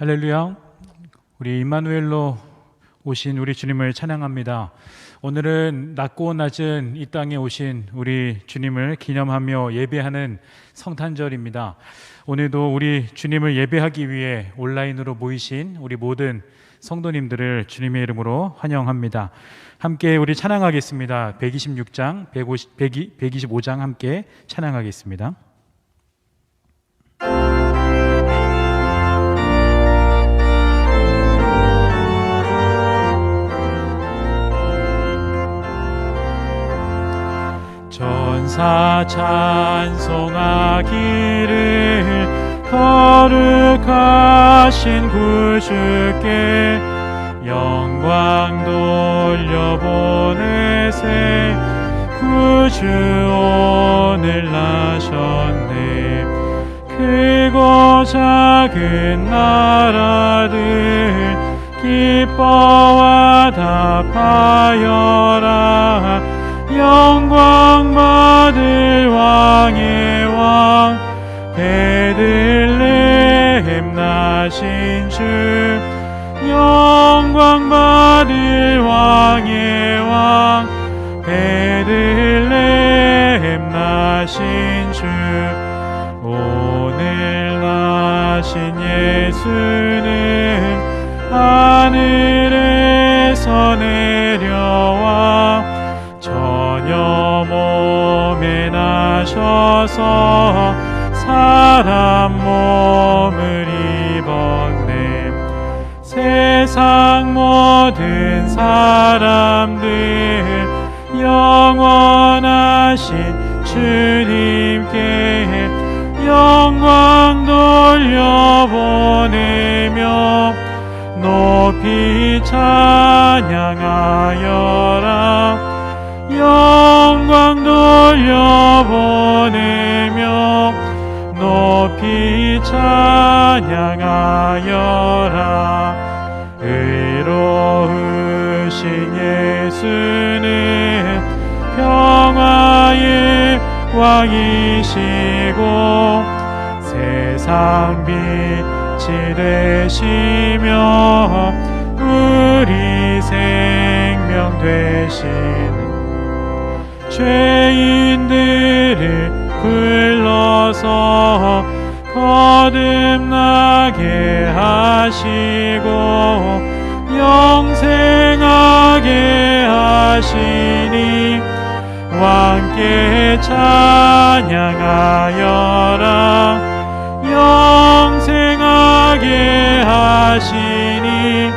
할렐루야. 우리 임마누엘로 오신 우리 주님을 찬양합니다. 오늘은 낮고 낮은 이 땅에 오신 우리 주님을 기념하며 예배하는 성탄절입니다. 오늘도 우리 주님을 예배하기 위해 온라인으로 모이신 우리 모든 성도님들을 주님의 이름으로 환영합니다. 함께 우리 찬양하겠습니다. 126장, 125장 함께 찬양하겠습니다. 전사 찬송하기를 거룩하신 구주께 영광 돌려보내세. 구주 오늘 나셨네. 크고 작은 나라들 기뻐와 답하여라. 영광 받을 왕의 왕 베들레헴 나신 주. 영광 받을 왕의 왕 베들레헴 나신 주. 오늘 나신 예수는 하늘에서 내려와 전혀 몸에 나셔서 사람 몸을 입었네. 세상 모든 사람들 영원하신 주님께 영광 돌려보내며 높이 찬양하여라. 영광 돌려보내며 높이 찬양하여라. 의로우신 예수는 평화의 왕이시고 세상 빛이 되시며 우리 생명 되시는 죄인들을 불러서 거듭나게 하시고 영생하게 하시니 왕께 찬양하여라. 영생하게 하시니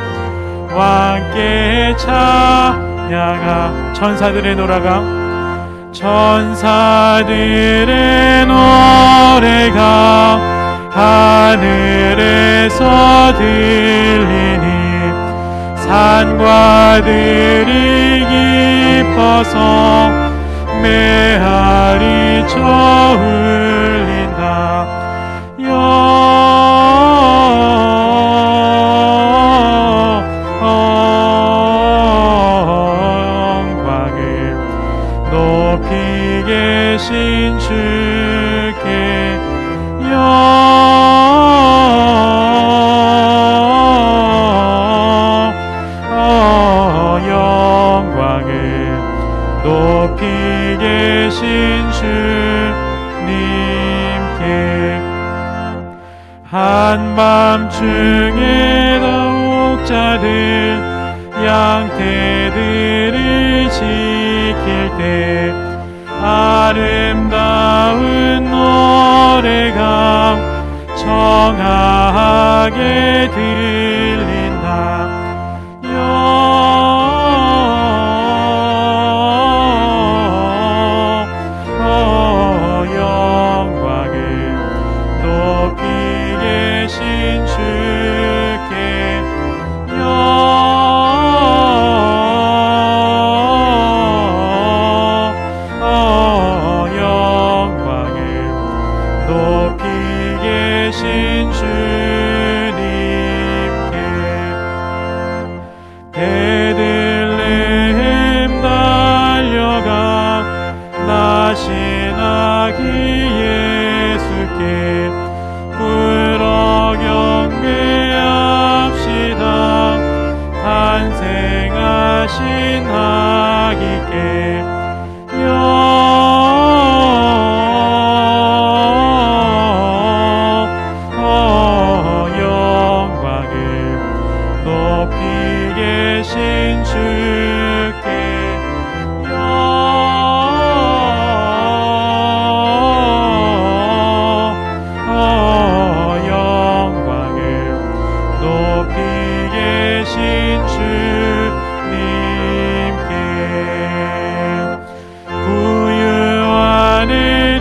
왕께 찬양하. 천사들의 노래가 천사들의 노래가 하늘에서 들리니 산과 들이 깊어서 메아리 저울린다. 높이 계신 주께 영광을 높이 계신 주님께 한밤중에 독자들 양떼들을 지킬 때 아름다운 노래가 청하게 들린다. 영광을 높이 계신 주께 영광을 높이 계신 주님께 행하신 하기께 영광을 높이 계신 주께 영광을 높이 계신 주님께 부유하는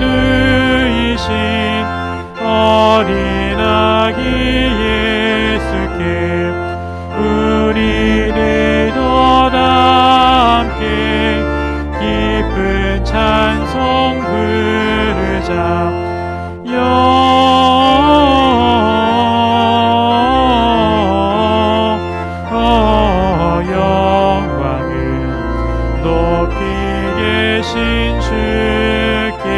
의이신 어린 아기 예수께 우리들도 함께 기쁜 찬송 부르자 영광을 높이 계신 주께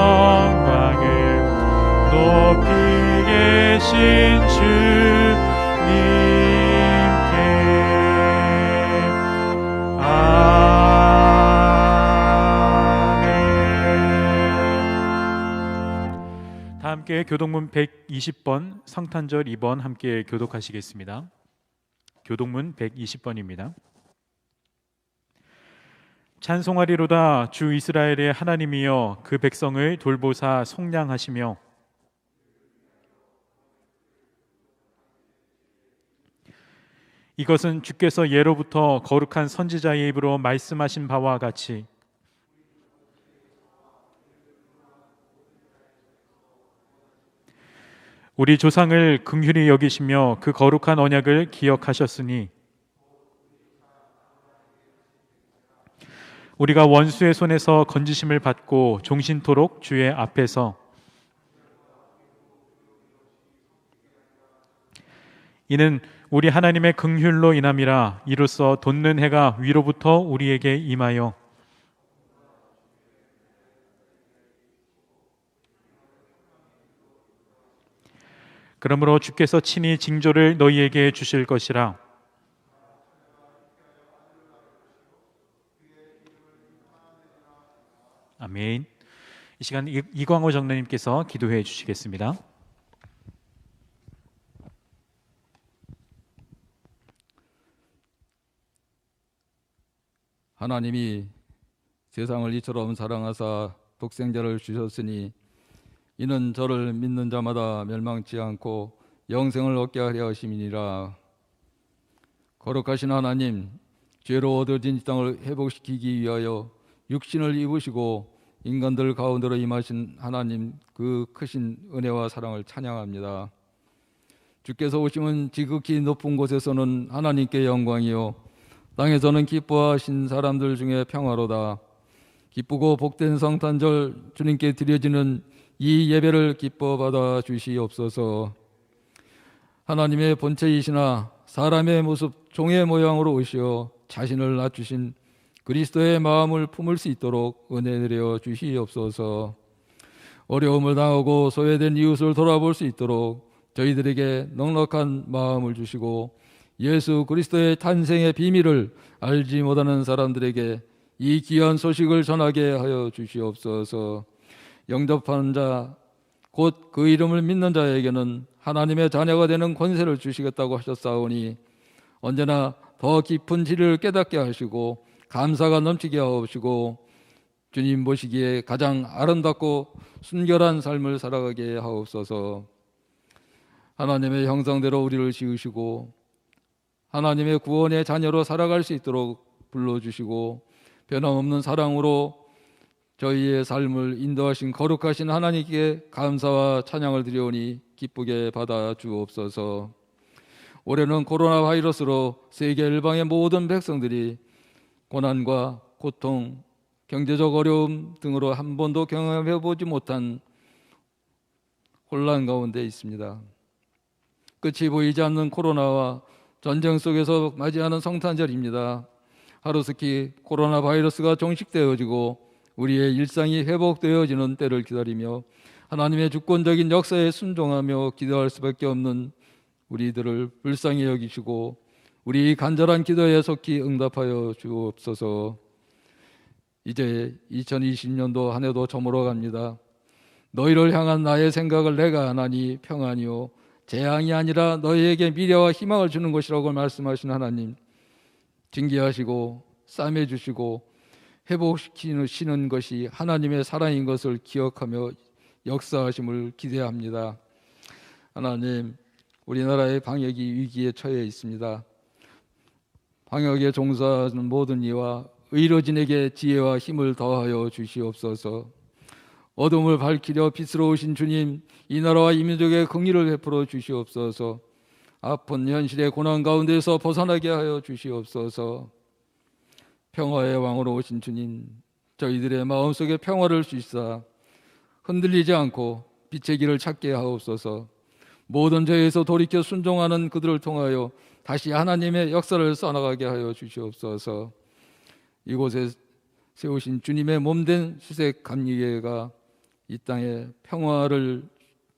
영광을 높이 계신 주님께 아멘. 다 함께 교독문 120번 성탄절 2번 함께 교독하시겠습니다. 교독문 120번입니다. 찬송하리로다 주 이스라엘의 하나님이여 그 백성을 돌보사 속량하시며 이것은 주께서 예로부터 거룩한 선지자의 입으로 말씀하신 바와 같이 우리 조상을 긍휼히 여기시며 그 거룩한 언약을 기억하셨으니 우리가 원수의 손에서 건지심을 받고 종신토록 주의 앞에서 이는 우리 하나님의 긍휼로 인함이라. 이로써 돋는 해가 위로부터 우리에게 임하여 그러므로 주께서 친히 징조를 너희에게 주실 것이라. 아멘. 이 시간 이광호 장로님께서 기도해 주시겠습니다. 하나님이 세상을 이처럼 사랑하사 독생자를 주셨으니 이는 저를 믿는 자마다 멸망치 않고 영생을 얻게 하려 하심이니라. 거룩하신 하나님, 죄로 얻어진 땅을 회복시키기 위하여 육신을 입으시고 인간들 가운데로 임하신 하나님, 그 크신 은혜와 사랑을 찬양합니다. 주께서 오심은 지극히 높은 곳에서는 하나님께 영광이요 땅에서는 기뻐하신 사람들 중에 평화로다. 기쁘고 복된 성탄절 주님께 드려지는 이 예배를 기뻐 받아 주시옵소서. 하나님의 본체이시나 사람의 모습 종의 모양으로 오시어 자신을 낮추신 그리스도의 마음을 품을 수 있도록 은혜 내려 주시옵소서. 어려움을 당하고 소외된 이웃을 돌아볼 수 있도록 저희들에게 넉넉한 마음을 주시고 예수 그리스도의 탄생의 비밀을 알지 못하는 사람들에게 이 귀한 소식을 전하게 하여 주시옵소서. 영접하는 자, 곧 그 이름을 믿는 자에게는 하나님의 자녀가 되는 권세를 주시겠다고 하셨사오니 언제나 더 깊은 진리를 깨닫게 하시고 감사가 넘치게 하옵시고 주님 보시기에 가장 아름답고 순결한 삶을 살아가게 하옵소서. 하나님의 형상대로 우리를 지으시고 하나님의 구원의 자녀로 살아갈 수 있도록 불러주시고 변함없는 사랑으로 저희의 삶을 인도하신 거룩하신 하나님께 감사와 찬양을 드리오니 기쁘게 받아 주옵소서. 올해는 코로나 바이러스로 세계 일방의 모든 백성들이 고난과 고통, 경제적 어려움 등으로 한 번도 경험해보지 못한 혼란 가운데 있습니다. 끝이 보이지 않는 코로나와 전쟁 속에서 맞이하는 성탄절입니다. 하루속히 코로나 바이러스가 종식되어지고 우리의 일상이 회복되어지는 때를 기다리며 하나님의 주권적인 역사에 순종하며 기도할 수밖에 없는 우리들을 불쌍히 여기시고 우리 간절한 기도에 속히 응답하여 주옵소서. 이제 2020년도 한 해도 저물어 갑니다. 너희를 향한 나의 생각을 내가 하나니 평안이요 재앙이 아니라 너희에게 미래와 희망을 주는 것이라고 말씀하신 하나님, 징계하시고 싸매주시고 회복시키시는 것이 하나님의 사랑인 것을 기억하며 역사하심을 기대합니다. 하나님, 우리나라의 방역이 위기에 처해 있습니다. 방역에 종사하는 모든 이와 의료진에게 지혜와 힘을 더하여 주시옵소서. 어둠을 밝히려 빛으로 오신 주님, 이 나라와 이 민족에 긍휼을 베풀어 주시옵소서. 아픈 현실의 고난 가운데서 벗어나게 하여 주시옵소서. 평화의 왕으로 오신 주님, 저희들의 마음속에 평화를 주시사 흔들리지 않고 빛의 길을 찾게 하옵소서. 모든 죄에서 돌이켜 순종하는 그들을 통하여 다시 하나님의 역사를 써나가게 하여 주시옵소서. 이곳에 세우신 주님의 몸된 수색 감리회가 이 땅에 평화를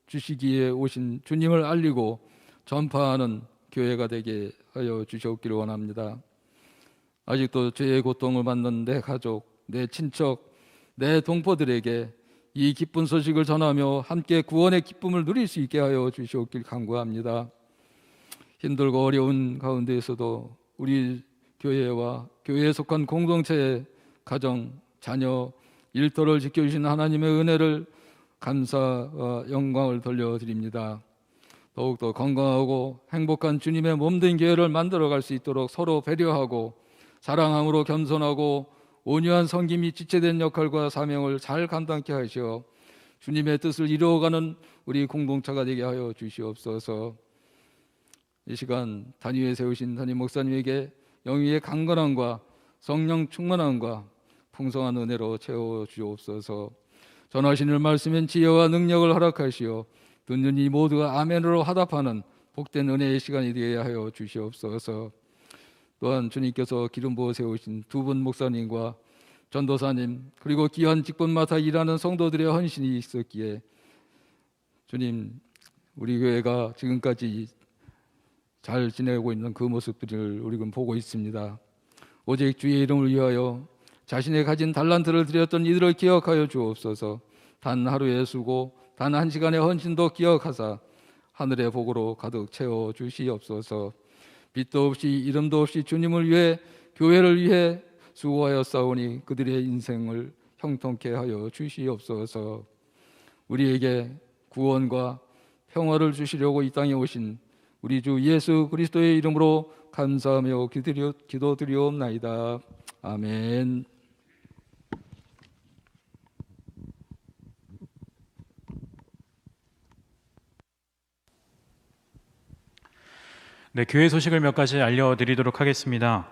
주시기에 오신 주님을 알리고 전파하는 교회가 되게 하여 주시옵기를 원합니다. 아직도 죄의 고통을 받는 내 가족, 내 친척, 내 동포들에게 이 기쁜 소식을 전하며 함께 구원의 기쁨을 누릴 수 있게 하여 주시옵길 간구합니다. 힘들고 어려운 가운데에서도 우리 교회와 교회에 속한 공동체의 가정, 자녀, 일터를 지켜주신 하나님의 은혜를 감사와 영광을 돌려드립니다. 더욱더 건강하고 행복한 주님의 몸된 교회를 만들어갈 수 있도록 서로 배려하고 사랑함으로 겸손하고 온유한 섬김이 지체된 역할과 사명을 잘 감당케 하시어 주님의 뜻을 이루어가는 우리 공동체가 되게 하여 주시옵소서. 이 시간 단위에 세우신 담임 목사님에게 영위의 강건함과 성령 충만함과 풍성한 은혜로 채워 주옵소서. 전하시는 말씀엔 지혜와 능력을 허락하시어 듣는 이 모두가 아멘으로 화답하는 복된 은혜의 시간이 되게 하여 주시옵소서. 또한 주님께서 기름 부어 세우신 두 분 목사님과 전도사님 그리고 귀한 직분 맡아 일하는 성도들의 헌신이 있었기에 주님, 우리 교회가 지금까지 잘 지내고 있는 그 모습들을 우리는 보고 있습니다. 오직 주의 이름을 위하여 자신의 가진 달란트를 드렸던 이들을 기억하여 주옵소서. 단 하루의 수고, 단 한 시간의 헌신도 기억하사 하늘의 복으로 가득 채워 주시옵소서. 빛도 없이 이름도 없이 주님을 위해 교회를 위해 수고하여 싸우니 그들의 인생을 형통케 하여 주시옵소서. 우리에게 구원과 평화를 주시려고 이 땅에 오신 우리 주 예수 그리스도의 이름으로 감사하며 기도드리옵나이다. 아멘. 네, 교회 소식을 몇 가지 알려드리도록 하겠습니다.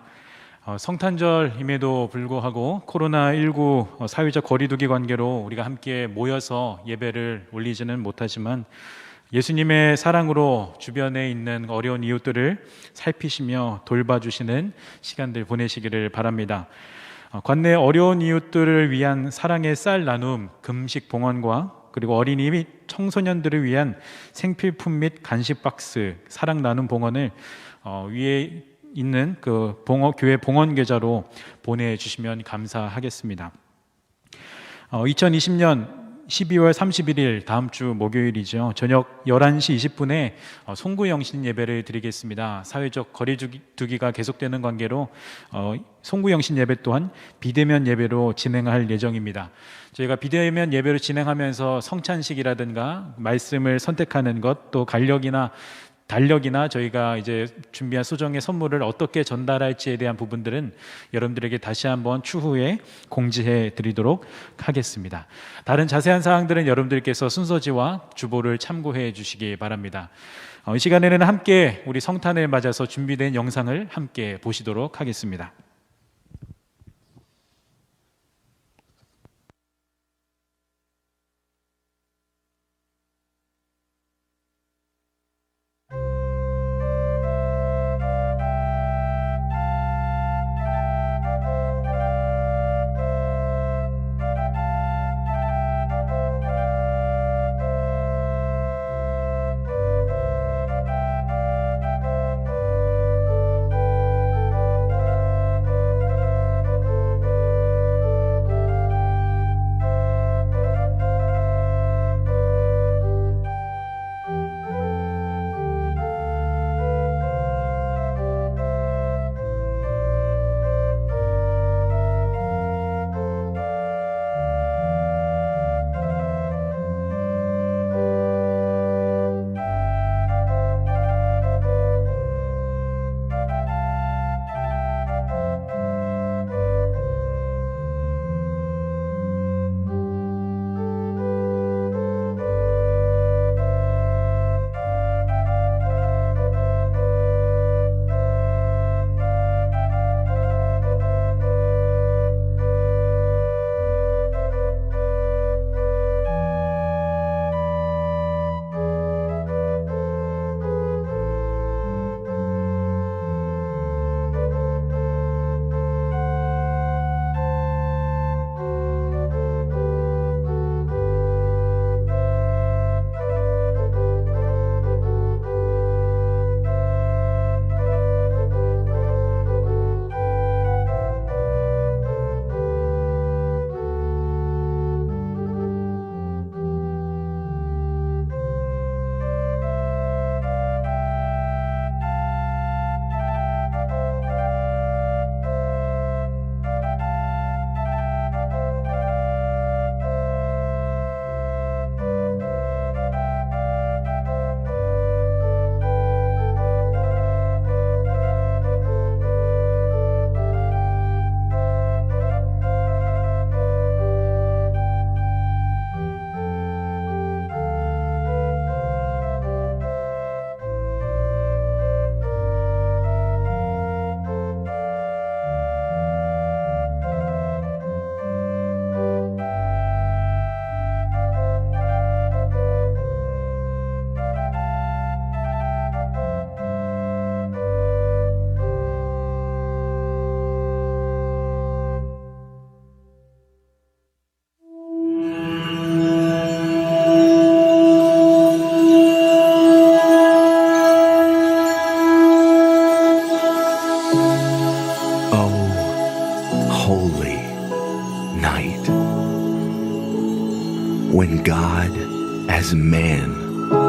성탄절임에도 불구하고 코로나19 사회적 거리두기 관계로 우리가 함께 모여서 예배를 올리지는 못하지만 예수님의 사랑으로 주변에 있는 어려운 이웃들을 살피시며 돌봐주시는 시간들 보내시기를 바랍니다. 관내 어려운 이웃들을 위한 사랑의 쌀 나눔, 금식 봉헌과 그리고 어린이 및 청소년들을 위한 생필품 및 간식 박스, 사랑 나눔 봉헌을 위에 있는 그 교회 봉헌 계좌로 보내주시면 감사하겠습니다. 2020년 12월 31일 다음 주 목요일이죠. 저녁 11시 20분에 송구영신 예배를 드리겠습니다. 사회적 거리두기가 계속되는 관계로 송구영신 예배 또한 비대면 예배로 진행할 예정입니다. 저희가 비대면 예배를 진행하면서 성찬식이라든가 말씀을 선택하는 것, 또 달력이나 저희가 이제 준비한 소정의 선물을 어떻게 전달할지에 대한 부분들은 여러분들에게 다시 한번 추후에 공지해 드리도록 하겠습니다. 다른 자세한 사항들은 여러분들께서 순서지와 주보를 참고해 주시기 바랍니다. 이 시간에는 함께 우리 성탄을 맞아서 준비된 영상을 함께 보시도록 하겠습니다.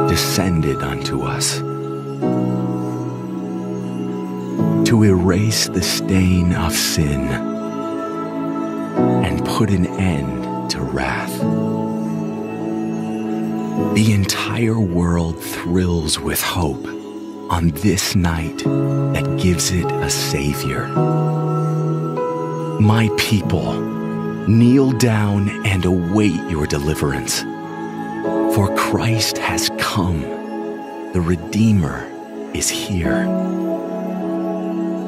descended unto us to erase the stain of sin and put an end to wrath. The entire world thrills with hope on this night that gives it a Savior. My people, kneel down and await your deliverance. For Christ has come, the Redeemer is here.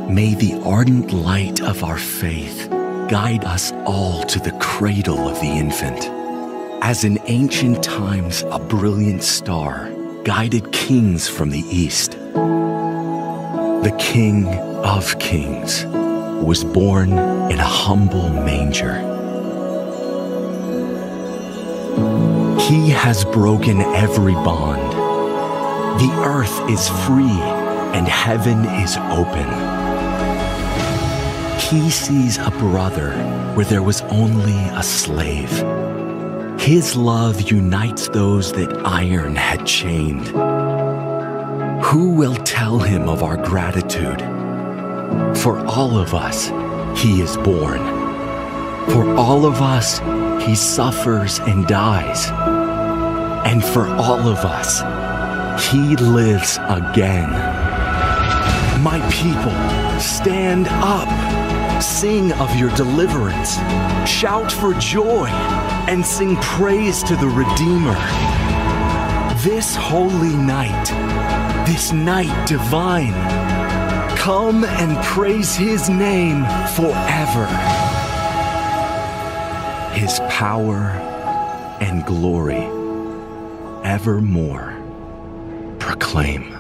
May the ardent light of our faith guide us all to the cradle of the infant. As in ancient times a brilliant star guided kings from the east, the King of Kings was born in a humble manger. He has broken every bond. The earth is free and heaven is open. He sees a brother where there was only a slave. His love unites those that iron had chained. Who will tell him of our gratitude? For all of us, he is born. For all of us, he suffers and dies. And for all of us, he lives again. My people, stand up. Sing of your deliverance. Shout for joy and sing praise to the Redeemer. This holy night, this night divine, come and praise his name forever. His power and glory evermore proclaim.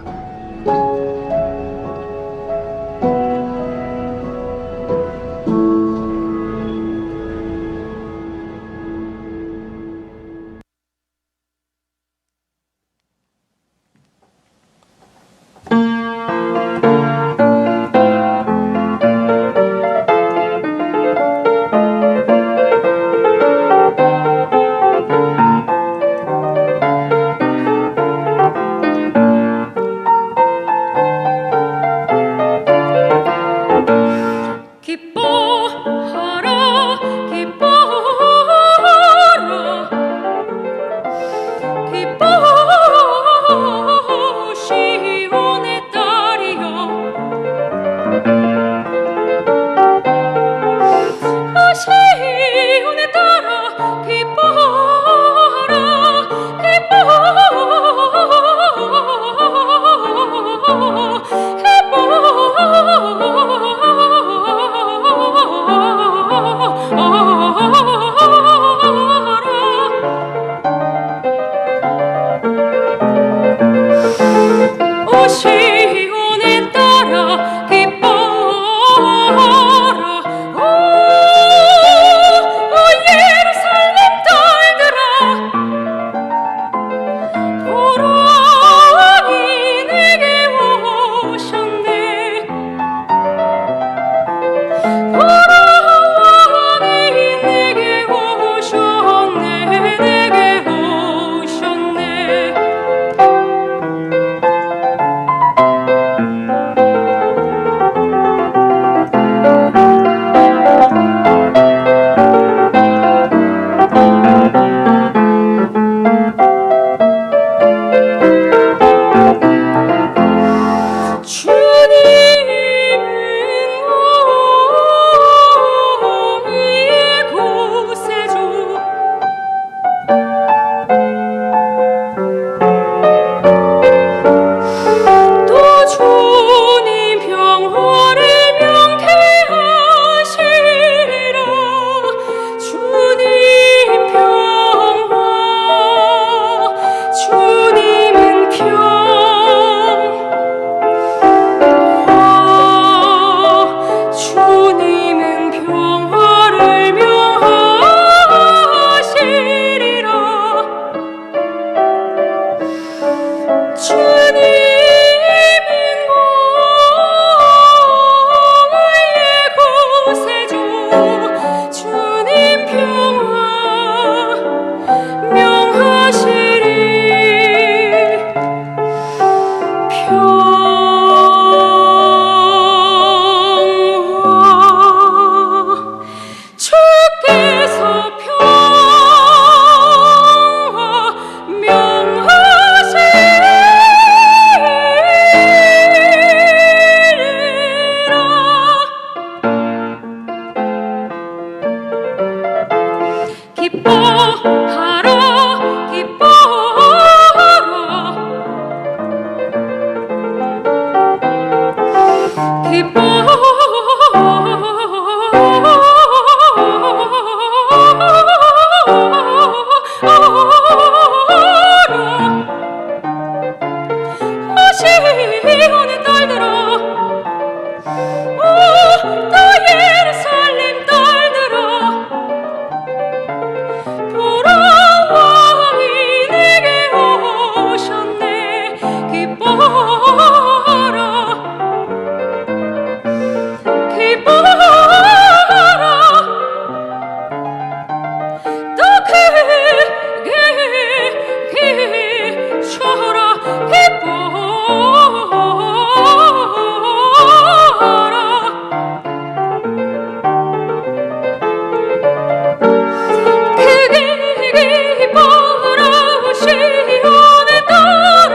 시온의 딸들아, 또 예루살렘 딸들아, 보라 왕이 내게 오셨네. 기뻐하라, 기뻐하라, 또 크게 기쳐라. 기뻐하라, 크게 기뻐하라, 시온의 딸아.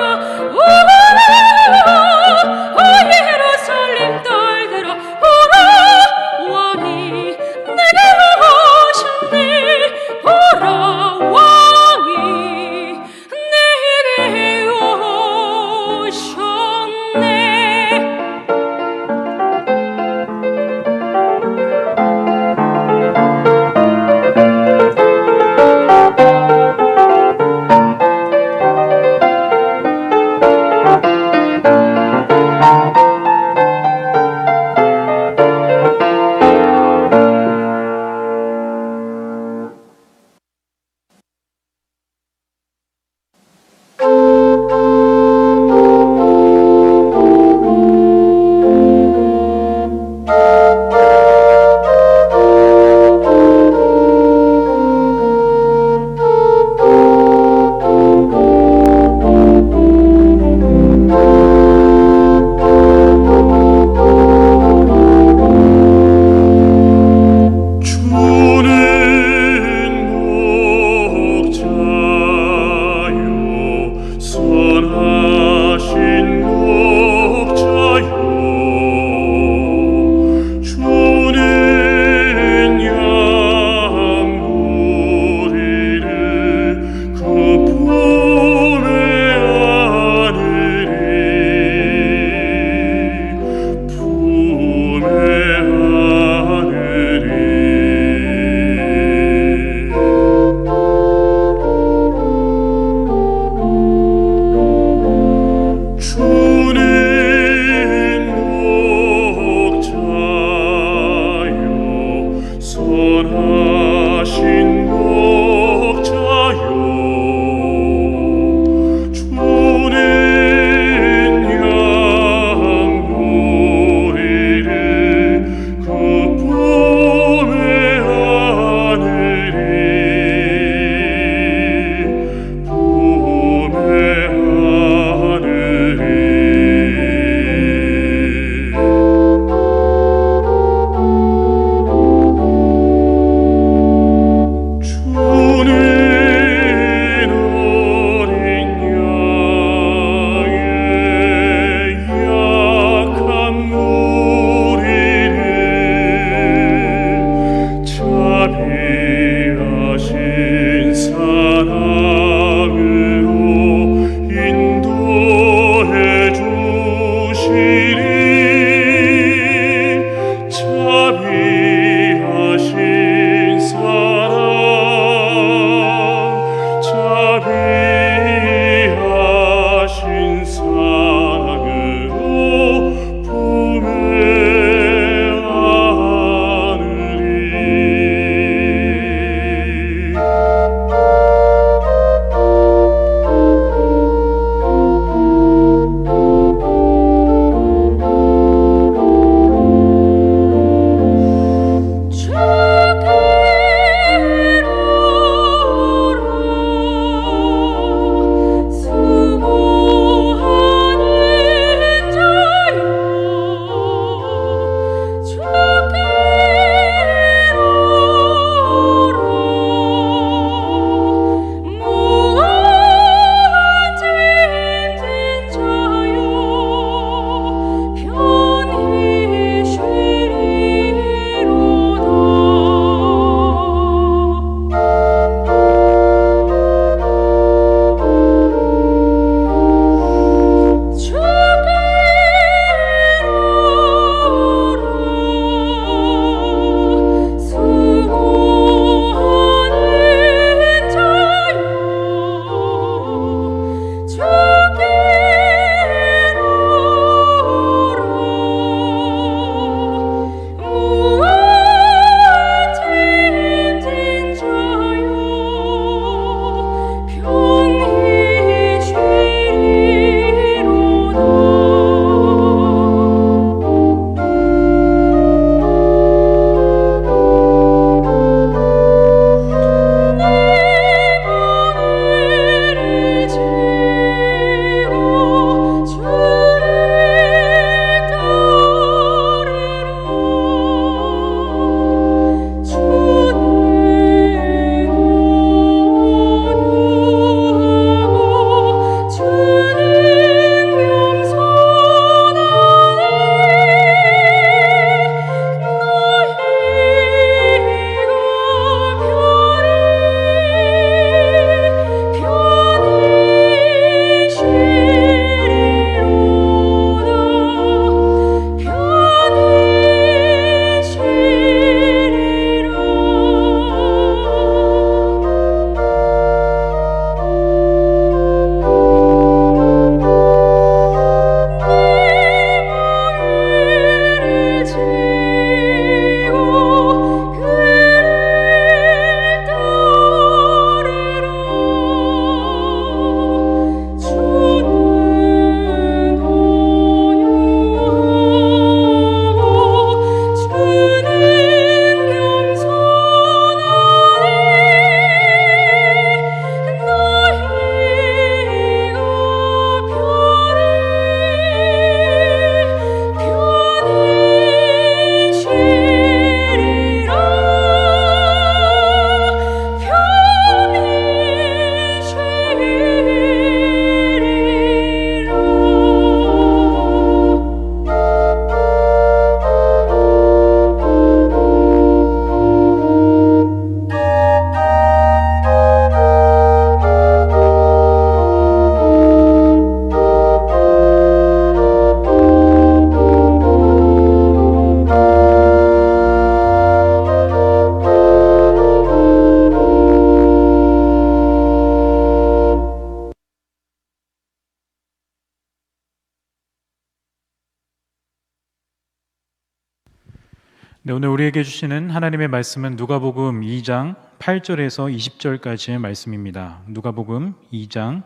네, 오늘 우리에게 주시는 하나님의 말씀은 누가복음 2장 8절에서 20절까지의 말씀입니다. 누가복음 2장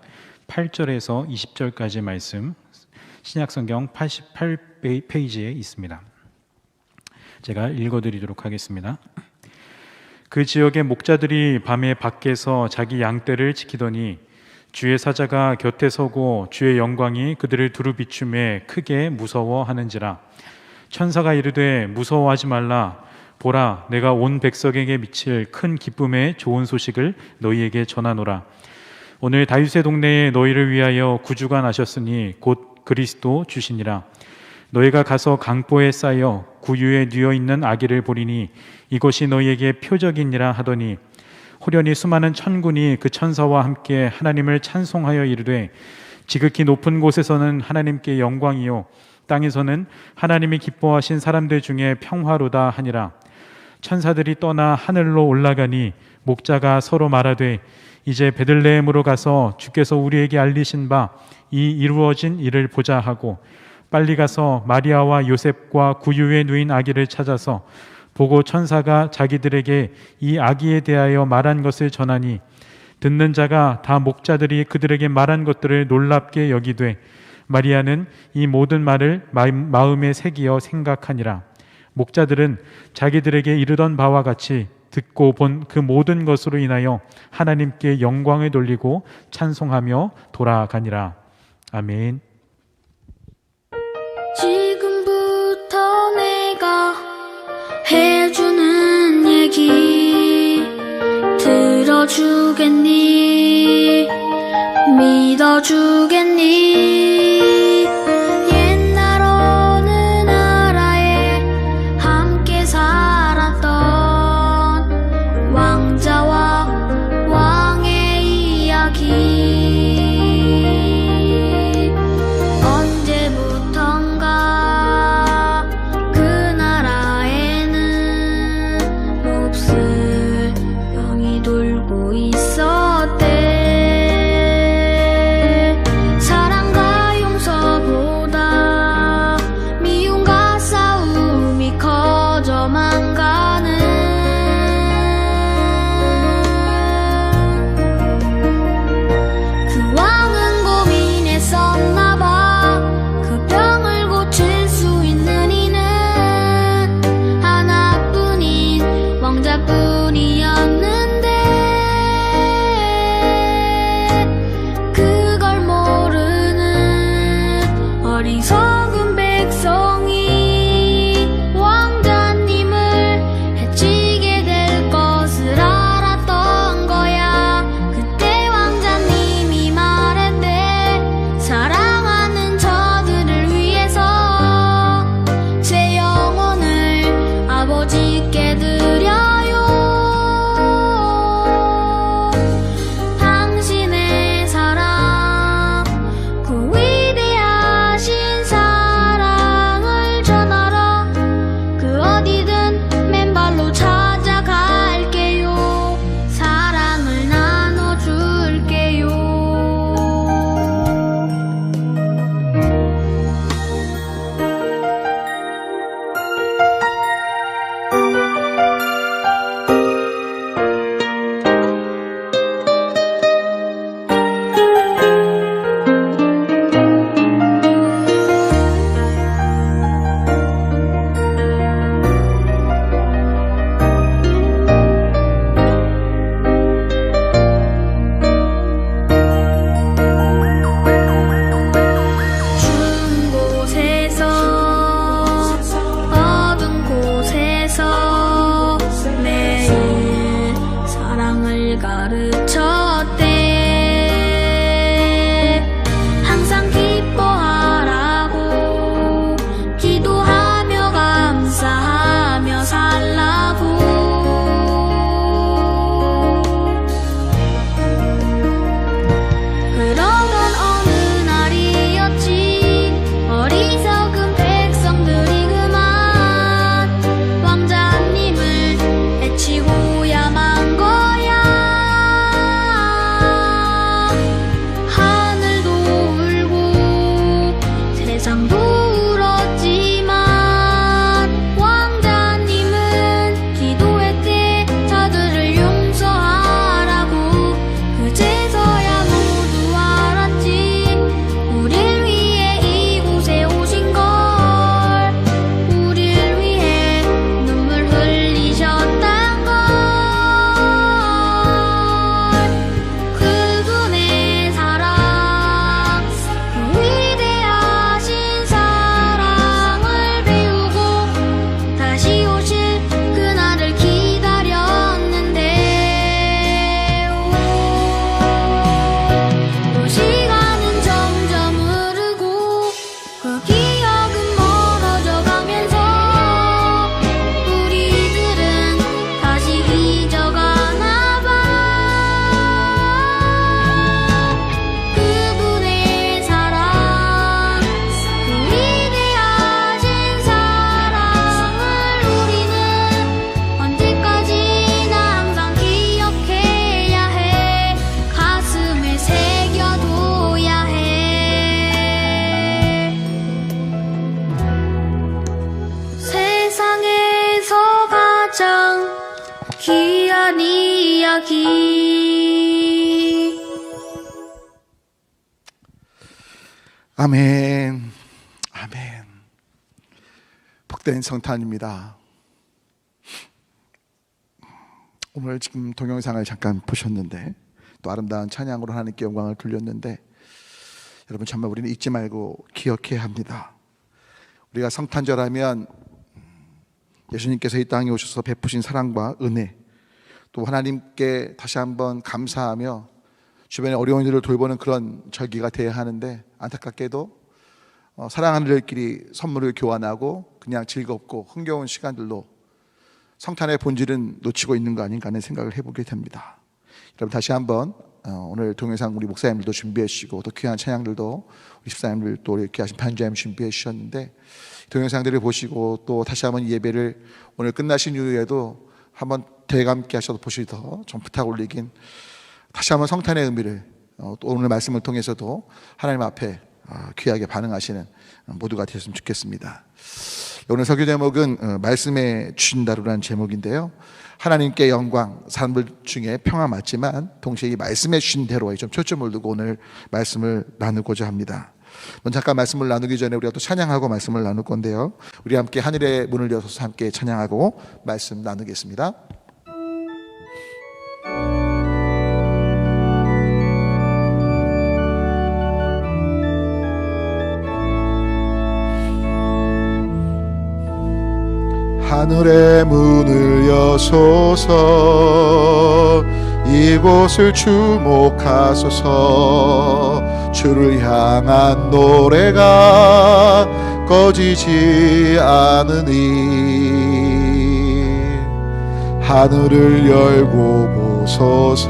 8절에서 20절까지의 말씀, 신약성경 88페이지에 있습니다. 제가 읽어드리도록 하겠습니다. 그 지역의 목자들이 밤에 밖에서 자기 양떼를 지키더니 주의 사자가 곁에 서고 주의 영광이 그들을 두루 비춤에 크게 무서워하는지라. 천사가 이르되 무서워하지 말라. 보라, 내가 온 백성에게 미칠 큰 기쁨의 좋은 소식을 너희에게 전하노라. 오늘 다윗의 동네에 너희를 위하여 구주가 나셨으니 곧 그리스도 주시니라. 너희가 가서 강보에 쌓여 구유에 뉘어 있는 아기를 보리니 이것이 너희에게 표적이니라 하더니 호련히 수많은 천군이 그 천사와 함께 하나님을 찬송하여 이르되 지극히 높은 곳에서는 하나님께 영광이요 땅에서는 하나님이 기뻐하신 사람들 중에 평화로다 하니라. 천사들이 떠나 하늘로 올라가니 목자가 서로 말하되 이제 베들레헴으로 가서 주께서 우리에게 알리신 바 이 이루어진 일을 보자 하고 빨리 가서 마리아와 요셉과 구유에 누인 아기를 찾아서 보고 천사가 자기들에게 이 아기에 대하여 말한 것을 전하니 듣는 자가 다 목자들이 그들에게 말한 것들을 놀랍게 여기되 마리아는 이 모든 말을 마음에 새기어 생각하니라. 목자들은 자기들에게 이르던 바와 같이 듣고 본 그 모든 것으로 인하여 하나님께 영광을 돌리고 찬송하며 돌아가니라. 아멘. 지금부터 내가 해주는 얘기 들어주겠니? 믿어주겠니? 옛날 어느 나라에 함께 살았던 왕자와 왕의 이야기. 언제부턴가 그 나라에는 몹쓸 병이 돌고 있었대. 사랑 이야기. 아멘. 아멘. 복된 성탄입니다. 오늘 지금 동영상을 잠깐 보셨는데 또 아름다운 찬양으로 하나님께 영광을 돌렸는데 여러분 정말 우리는 잊지 말고 기억해야 합니다. 우리가 성탄절하면 예수님께서 이 땅에 오셔서 베푸신 사랑과 은혜, 또 하나님께 다시 한번 감사하며 주변의 어려운 일을 돌보는 그런 절기가 되어야 하는데, 안타깝게도 사랑하는 이들끼리 선물을 교환하고 그냥 즐겁고 흥겨운 시간들로 성탄의 본질은 놓치고 있는 거 아닌가 하는 생각을 해보게 됩니다. 여러분 다시 한번 오늘 동영상 우리 목사님들도 준비해 주시고 또 귀한 찬양들도 우리 집사님들 또 이렇게 하신 반주님 준비해 주셨는데, 동영상들을 보시고 또 다시 한번 이 예배를 오늘 끝나신 이후에도 한번 대감께 하셔서 보시더 좀 부탁 올리긴, 다시 한번 성탄의 의미를 또 오늘 말씀을 통해서도 하나님 앞에 귀하게 반응하시는 모두가 되셨으면 좋겠습니다. 오늘 설교 제목은 말씀에 주신다루라는 제목인데요, 하나님께 영광, 사람들 중에 평화 맞지만 동시에 이 말씀에 주신 대로에 좀 초점을 두고 오늘 말씀을 나누고자 합니다. 먼저 잠깐 말씀을 나누기 전에 우리가 또 찬양하고 말씀을 나눌 건데요, 우리 함께 하늘의 문을 여서서 함께 찬양하고 말씀 나누겠습니다. 하늘의 문을 여소서, 이곳을 주목하소서. 주를 향한 노래가 꺼지지 않으니 하늘을 열고 보소서.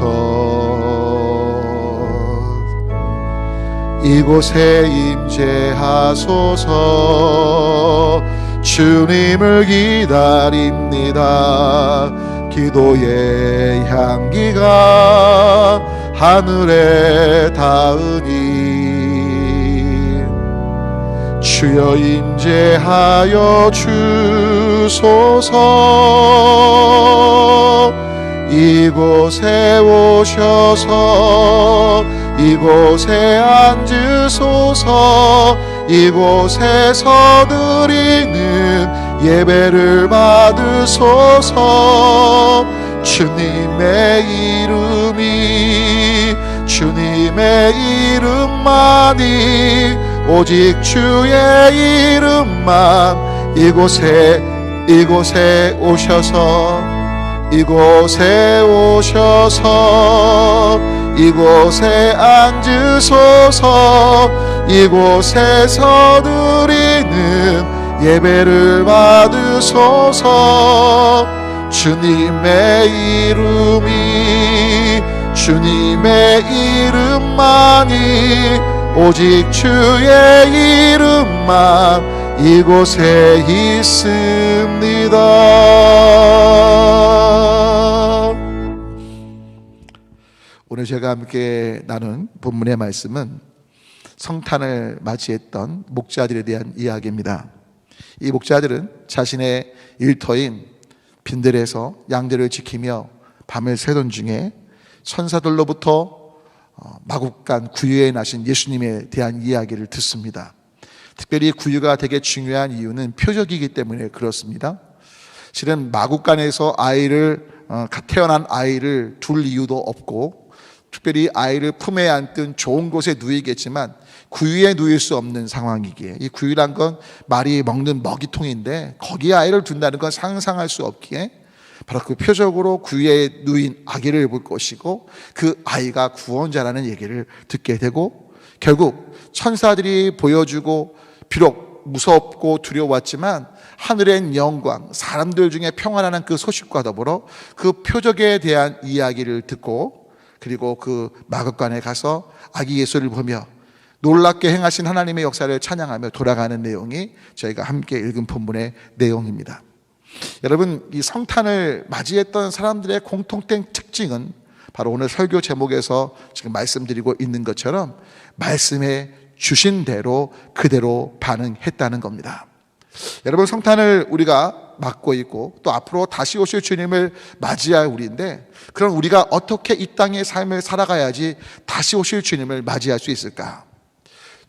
이곳에 임재하소서. 주님을 기다립니다. 기도의 향기가 하늘에 닿으니 주여 임재하여 주소서. 이곳에 오셔서 이곳에 앉으소서. 이곳에서 드리는 예배를 받으소서. 주님의 이름이, 주님의 이름만이, 오직 주의 이름만 이곳에 오셔서, 이곳에 오셔서 이곳에 앉으소서. 이곳에서 드리는 예배를 받으소서. 주님의 이름이, 주님의 이름만이, 오직 주의 이름만 이곳에 있습니다. 오늘 제가 함께 나눈 본문의 말씀은 성탄을 맞이했던 목자들에 대한 이야기입니다. 이 목자들은 자신의 일터인 빈들에서 양들을 지키며 밤을 새던 중에 천사들로부터 마국간 구유에 나신 예수님에 대한 이야기를 듣습니다. 특별히 구유가 되게 중요한 이유는 표적이기 때문에 그렇습니다. 실은 마국간에서 태어난 아이를 둘 이유도 없고, 특별히 아이를 품에 안든 좋은 곳에 누이겠지만 구유에 누일 수 없는 상황이기에, 이 구유란 건 말이 먹는 먹이통인데 거기에 아이를 둔다는 건 상상할 수 없기에 바로 그 표적으로 구유에 누인 아기를 볼 것이고, 그 아이가 구원자라는 얘기를 듣게 되고, 결국 천사들이 보여주고 비록 무섭고 두려웠지만 하늘엔 영광, 사람들 중에 평안하는 그 소식과 더불어 그 표적에 대한 이야기를 듣고, 그리고 그 마국간에 가서 아기 예수를 보며 놀랍게 행하신 하나님의 역사를 찬양하며 돌아가는 내용이 저희가 함께 읽은 본문의 내용입니다. 여러분, 이 성탄을 맞이했던 사람들의 공통된 특징은 바로 오늘 설교 제목에서 지금 말씀드리고 있는 것처럼 말씀에 주신 대로 그대로 반응했다는 겁니다. 여러분, 성탄을 우리가 맞고 있고 또 앞으로 다시 오실 주님을 맞이할 우리인데, 그럼 우리가 어떻게 이 땅의 삶을 살아가야지 다시 오실 주님을 맞이할 수 있을까?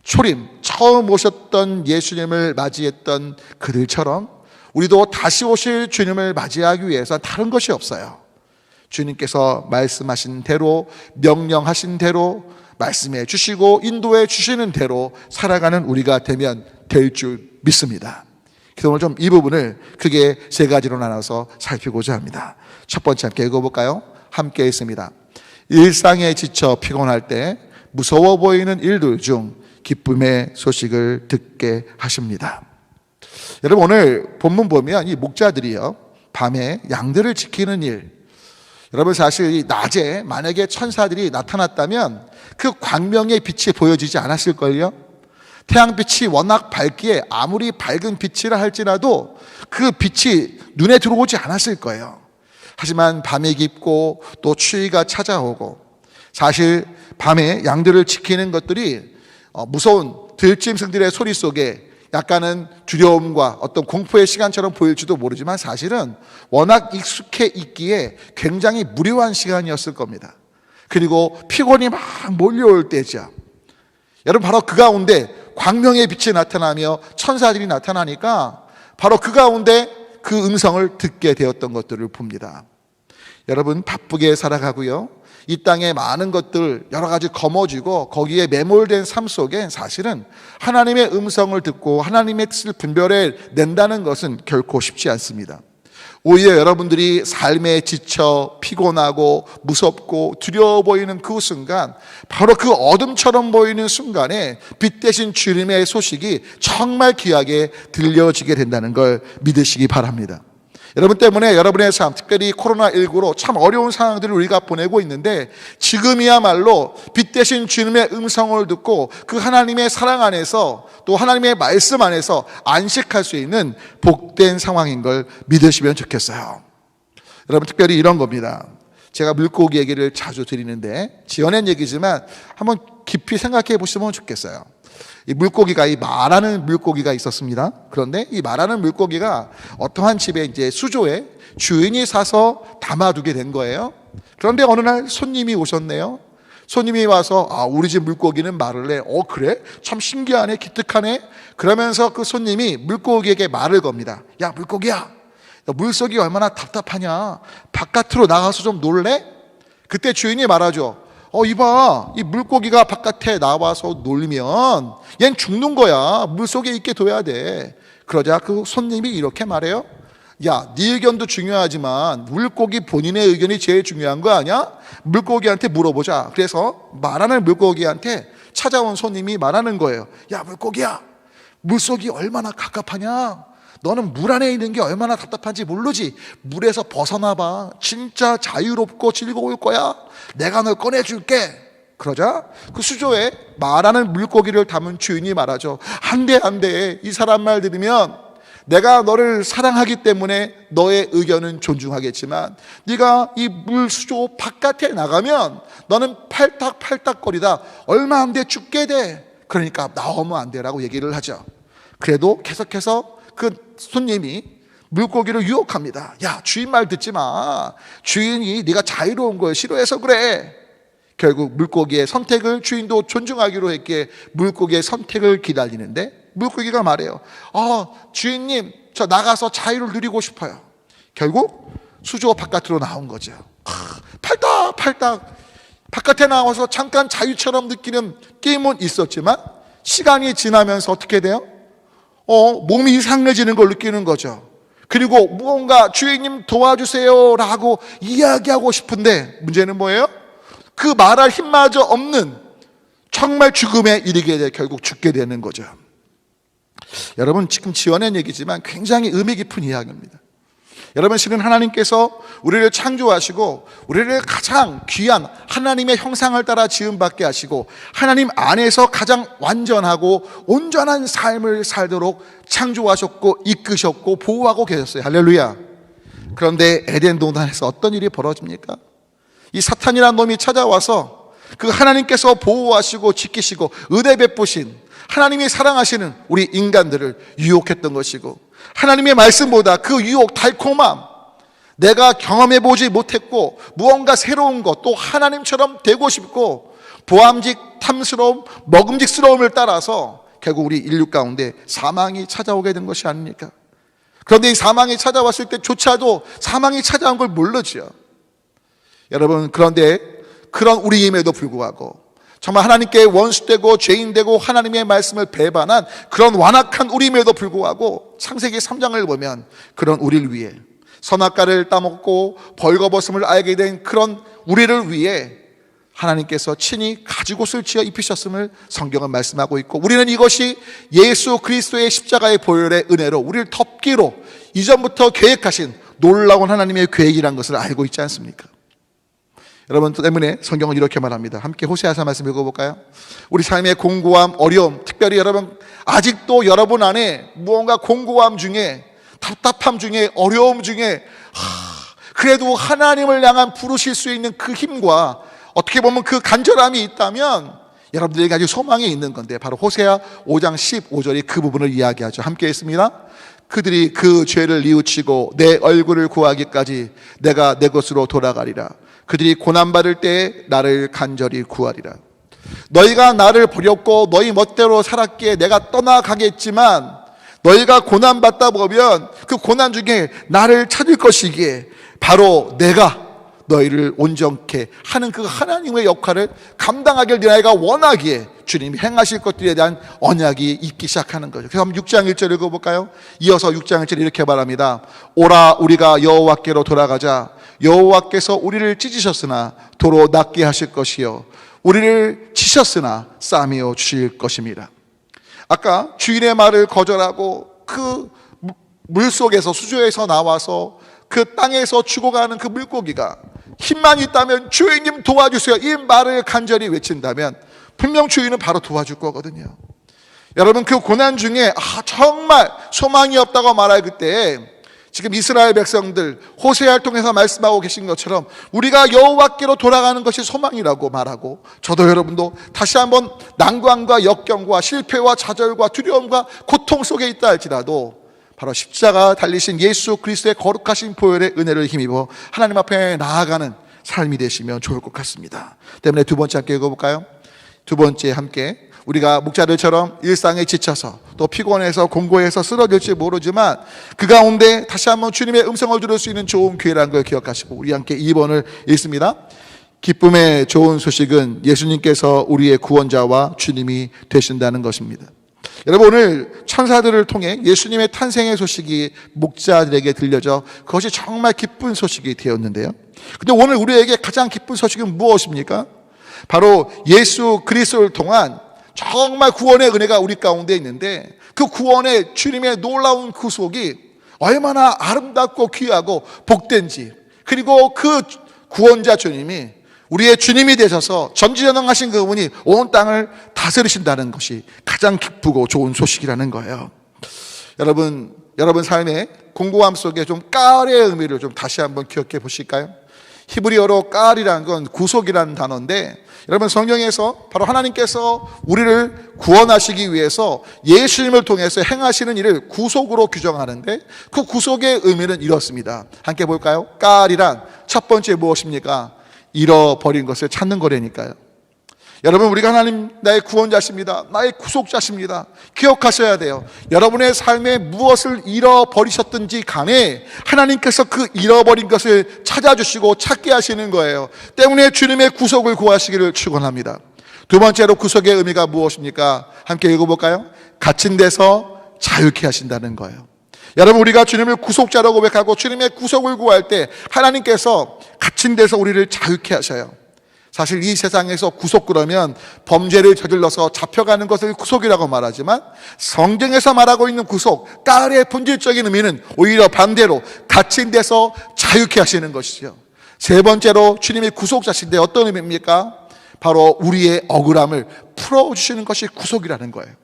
초림, 처음 오셨던 예수님을 맞이했던 그들처럼 우리도 다시 오실 주님을 맞이하기 위해서 다른 것이 없어요. 주님께서 말씀하신 대로, 명령하신 대로 말씀해 주시고 인도해 주시는 대로 살아가는 우리가 되면 될 줄 믿습니다. 그래서 오늘 좀 이 부분을 크게 세 가지로 나눠서 살피고자 합니다. 첫 번째 함께 읽어볼까요? 함께 읽습니다. 일상에 지쳐 피곤할 때 무서워 보이는 일들 중 기쁨의 소식을 듣게 하십니다. 여러분, 오늘 본문 보면 이 목자들이요, 밤에 양들을 지키는 일, 여러분 사실 이 낮에 만약에 천사들이 나타났다면 그 광명의 빛이 보여지지 않았을걸요? 태양빛이 워낙 밝기에 아무리 밝은 빛이라 할지라도 그 빛이 눈에 들어오지 않았을 거예요. 하지만 밤이 깊고 또 추위가 찾아오고, 사실 밤에 양들을 지키는 것들이 무서운 들짐승들의 소리 속에 약간은 두려움과 어떤 공포의 시간처럼 보일지도 모르지만 사실은 워낙 익숙해 있기에 굉장히 무료한 시간이었을 겁니다. 그리고 피곤이 막 몰려올 때죠. 여러분, 바로 그 가운데 광명의 빛이 나타나며 천사들이 나타나니까 바로 그 가운데 그 음성을 듣게 되었던 것들을 봅니다. 여러분, 바쁘게 살아가고요, 이 땅에 많은 것들 여러 가지 거머쥐고 거기에 매몰된 삶 속엔 사실은 하나님의 음성을 듣고 하나님의 뜻을 분별해 낸다는 것은 결코 쉽지 않습니다. 오히려 여러분들이 삶에 지쳐 피곤하고 무섭고 두려워 보이는 그 순간, 바로 그 어둠처럼 보이는 순간에 빛 대신 주님의 소식이 정말 귀하게 들려지게 된다는 걸 믿으시기 바랍니다. 여러분 때문에 여러분의 삶, 특별히 코로나19로 참 어려운 상황들을 우리가 보내고 있는데, 지금이야말로 빛 대신 주님의 음성을 듣고 그 하나님의 사랑 안에서 또 하나님의 말씀 안에서 안식할 수 있는 복된 상황인 걸 믿으시면 좋겠어요. 여러분, 특별히 이런 겁니다. 제가 물고기 얘기를 자주 드리는데 지어낸 얘기지만 한번 깊이 생각해 보시면 좋겠어요. 이 물고기가, 이 말하는 물고기가 있었습니다. 그런데 이 말하는 물고기가 어떠한 집에 이제 수조에 주인이 사서 담아두게 된 거예요. 그런데 어느 날 손님이 오셨네요. 손님이 와서 우리 집 물고기는 말을 해. 그래? 참 신기하네, 기특하네. 그러면서 그 손님이 물고기에게 말을 겁니다. 야, 물고기야, 물속이 얼마나 답답하냐, 바깥으로 나가서 좀 놀래? 그때 주인이 말하죠. 이봐, 이 물고기가 바깥에 나와서 놀면 얜 죽는 거야. 물속에 있게 둬야 돼. 그러자 그 손님이 이렇게 말해요. 야, 네 의견도 중요하지만 물고기 본인의 의견이 제일 중요한 거 아니야? 물고기한테 물어보자. 그래서 말하는 물고기한테 찾아온 손님이 말하는 거예요. 야, 물고기야, 물속이 얼마나 갑갑하냐? 너는 물 안에 있는 게 얼마나 답답한지 모르지? 물에서 벗어나봐. 진짜 자유롭고 즐거울 거야. 내가 널 꺼내줄게. 그러자 그 수조에 말하는 물고기를 담은 주인이 말하죠. 안 돼, 안 돼. 이 사람 말 들으면 내가 너를 사랑하기 때문에 너의 의견은 존중하겠지만 네가 이 물수조 바깥에 나가면 너는 팔딱팔딱거리다 얼마 안 돼 죽게 돼. 그러니까 나오면 안 돼라고 얘기를 하죠. 그래도 계속해서 그 손님이 물고기를 유혹합니다. 야, 주인 말 듣지 마. 주인이 네가 자유로운 걸 싫어해서 그래. 결국 물고기의 선택을 주인도 존중하기로 했기에 물고기의 선택을 기다리는데 물고기가 말해요. 주인님, 저 나가서 자유를 누리고 싶어요. 결국 수조 바깥으로 나온 거죠. 팔딱팔딱 바깥에 나와서 잠깐 자유처럼 느끼는 게임은 있었지만 시간이 지나면서 어떻게 돼요? 몸이 이상해지는 걸 느끼는 거죠. 그리고 무언가 주인님 도와주세요 라고 이야기하고 싶은데 문제는 뭐예요? 그 말할 힘마저 없는 정말 죽음에 이르게 돼 결국 죽게 되는 거죠. 여러분, 지금 지어낸 얘기지만 굉장히 의미 깊은 이야기입니다. 여러분, 실은 하나님께서 우리를 창조하시고 우리를 가장 귀한 하나님의 형상을 따라 지음받게 하시고 하나님 안에서 가장 완전하고 온전한 삶을 살도록 창조하셨고 이끄셨고 보호하고 계셨어요. 할렐루야. 그런데 에덴 동산에서 어떤 일이 벌어집니까? 이 사탄이라는 놈이 찾아와서 그 하나님께서 보호하시고 지키시고 은혜 베푸신 하나님이 사랑하시는 우리 인간들을 유혹했던 것이고 하나님의 말씀보다 그 유혹, 달콤함, 내가 경험해보지 못했고 무언가 새로운 것, 또 하나님처럼 되고 싶고 보암직, 탐스러움, 먹음직스러움을 따라서 결국 우리 인류 가운데 사망이 찾아오게 된 것이 아닙니까? 그런데 이 사망이 찾아왔을 때조차도 사망이 찾아온 걸 모르죠. 여러분, 그런데 그런 우리임에도 불구하고 정말 하나님께 원수되고 죄인되고 하나님의 말씀을 배반한 그런 완악한 우리임에도 불구하고 창세기 3장을 보면 그런 우리를 위해 선악과를 따먹고 벌거벗음을 알게 된 그런 우리를 위해 하나님께서 친히 가죽옷을 지어 입히셨음을 성경은 말씀하고 있고, 우리는 이것이 예수 그리스도의 십자가의 보혈의 은혜로 우리를 덮기로 이전부터 계획하신 놀라운 하나님의 계획이라는 것을 알고 있지 않습니까? 여러분 때문에 성경은 이렇게 말합니다. 함께 호세아서 말씀 읽어볼까요? 우리 삶의 공고함, 어려움, 특별히 여러분 아직도 여러분 안에 무언가 공고함 중에, 답답함 중에, 어려움 중에 그래도 하나님을 향한 부르실 수 있는 그 힘과 어떻게 보면 그 간절함이 있다면 여러분들에게 아주 소망이 있는 건데, 바로 호세아 5장 15절이 그 부분을 이야기하죠. 함께 했습니다. 그들이 그 죄를 뉘우치고 내 얼굴을 구하기까지 내가 내 곳으로 돌아가리라. 그들이 고난받을 때에 나를 간절히 구하리라. 너희가 나를 버렸고 너희 멋대로 살았기에 내가 떠나가겠지만 너희가 고난받다 보면 그 고난 중에 나를 찾을 것이기에 바로 내가 너희를 온전케 하는 그 하나님의 역할을 감당하길 너희가 원하기에 주님이 행하실 것들에 대한 언약이 있기 시작하는 거죠. 그래서 한번 6장 1절 읽어볼까요? 이어서 6장 1절 이렇게 말합니다. 오라 우리가 여호와께로 돌아가자. 여호와께서 우리를 찢으셨으나 도로 낫게 하실 것이요 우리를 치셨으나 싸매어 주실 것입니다. 아까 주인의 말을 거절하고 그 물속에서, 수조에서 나와서 그 땅에서 죽어가는 그 물고기가 힘만 있다면 주인님 도와주세요, 이 말을 간절히 외친다면 분명 주인은 바로 도와줄 거거든요. 여러분, 그 고난 중에 정말 소망이 없다고 말할 그때 지금 이스라엘 백성들 호세아를 통해서 말씀하고 계신 것처럼 우리가 여호와께로 돌아가는 것이 소망이라고 말하고, 저도 여러분도 다시 한번 난관과 역경과 실패와 좌절과 두려움과 고통 속에 있다 할지라도 바로 십자가 달리신 예수 그리스도의 거룩하신 보혈의 은혜를 힘입어 하나님 앞에 나아가는 삶이 되시면 좋을 것 같습니다. 때문에 두 번째 함께 읽어볼까요? 두 번째 함께, 우리가 목자들처럼 일상에 지쳐서 또 피곤해서 공고해서 쓰러질지 모르지만 그 가운데 다시 한번 주님의 음성을 들을 수 있는 좋은 기회라는 걸 기억하시고 우리 함께 2번을 읽습니다. 기쁨의 좋은 소식은 예수님께서 우리의 구원자와 주님이 되신다는 것입니다. 여러분, 오늘 천사들을 통해 예수님의 탄생의 소식이 목자들에게 들려져 그것이 정말 기쁜 소식이 되었는데요. 근데 오늘 우리에게 가장 기쁜 소식은 무엇입니까? 바로 예수 그리스도를 통한 정말 구원의 은혜가 우리 가운데 있는데, 그 구원의 주님의 놀라운 구속이 얼마나 아름답고 귀하고 복된지, 그리고 그 구원자 주님이 우리의 주님이 되셔서 전지전능하신 그분이 온 땅을 다스리신다는 것이 가장 기쁘고 좋은 소식이라는 거예요. 여러분 삶의 공고함 속에 좀 까알의 의미를 좀 다시 한번 기억해 보실까요? 히브리어로 까알이라는 건 구속이라는 단어인데, 여러분 성경에서 바로 하나님께서 우리를 구원하시기 위해서 예수님을 통해서 행하시는 일을 구속으로 규정하는데, 그 구속의 의미는 이렇습니다. 함께 볼까요? 까알이란 첫 번째 무엇입니까? 잃어버린 것을 찾는 거라니까요. 여러분, 우리가 하나님 나의 구원자십니다, 나의 구속자십니다. 기억하셔야 돼요. 여러분의 삶에 무엇을 잃어버리셨든지 간에 하나님께서 그 잃어버린 것을 찾아주시고 찾게 하시는 거예요. 때문에 주님의 구속을 구하시기를 축원합니다. 두 번째로 구속의 의미가 무엇입니까? 함께 읽어볼까요? 갇힌 데서 자유케 하신다는 거예요. 여러분, 우리가 주님을 구속자라고 고백하고 주님의 구속을 구할 때 하나님께서 갇힌 데서 우리를 자유케 하셔요. 사실 이 세상에서 구속 그러면 범죄를 저질러서 잡혀가는 것을 구속이라고 말하지만, 성경에서 말하고 있는 구속, 까알의 본질적인 의미는 오히려 반대로 갇힌 데서 자유케 하시는 것이죠. 세 번째로 주님이 구속자신데 어떤 의미입니까? 바로 우리의 억울함을 풀어주시는 것이 구속이라는 거예요.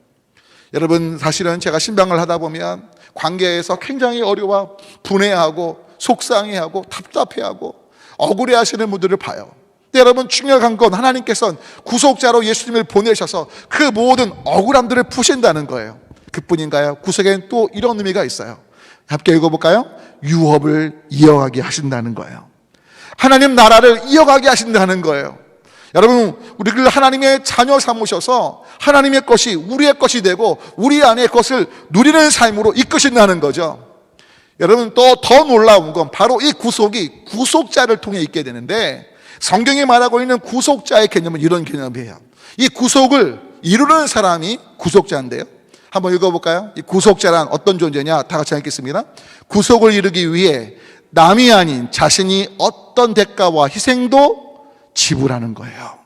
여러분, 사실은 제가 신방을 하다 보면 관계에서 굉장히 어려워 분해하고 속상해하고 답답해하고 억울해하시는 분들을 봐요. 근데 여러분, 중요한 건 하나님께서는 구속자로 예수님을 보내셔서 그 모든 억울함들을 푸신다는 거예요. 그뿐인가요? 구속에는 또 이런 의미가 있어요. 함께 읽어볼까요? 유업을 이어가게 하신다는 거예요. 하나님 나라를 이어가게 하신다는 거예요. 여러분, 우리를 하나님의 자녀 삼으셔서 하나님의 것이 우리의 것이 되고 우리 안에 것을 누리는 삶으로 이끄신다는 거죠. 여러분, 또 더 놀라운 건 바로 이 구속이 구속자를 통해 있게 되는데, 성경이 말하고 있는 구속자의 개념은 이런 개념이에요. 이 구속을 이루는 사람이 구속자인데요. 한번 읽어볼까요? 이 구속자란 어떤 존재냐? 다 같이 읽겠습니다. 구속을 이루기 위해 남이 아닌 자신이 어떤 대가와 희생도 지불하는 거예요.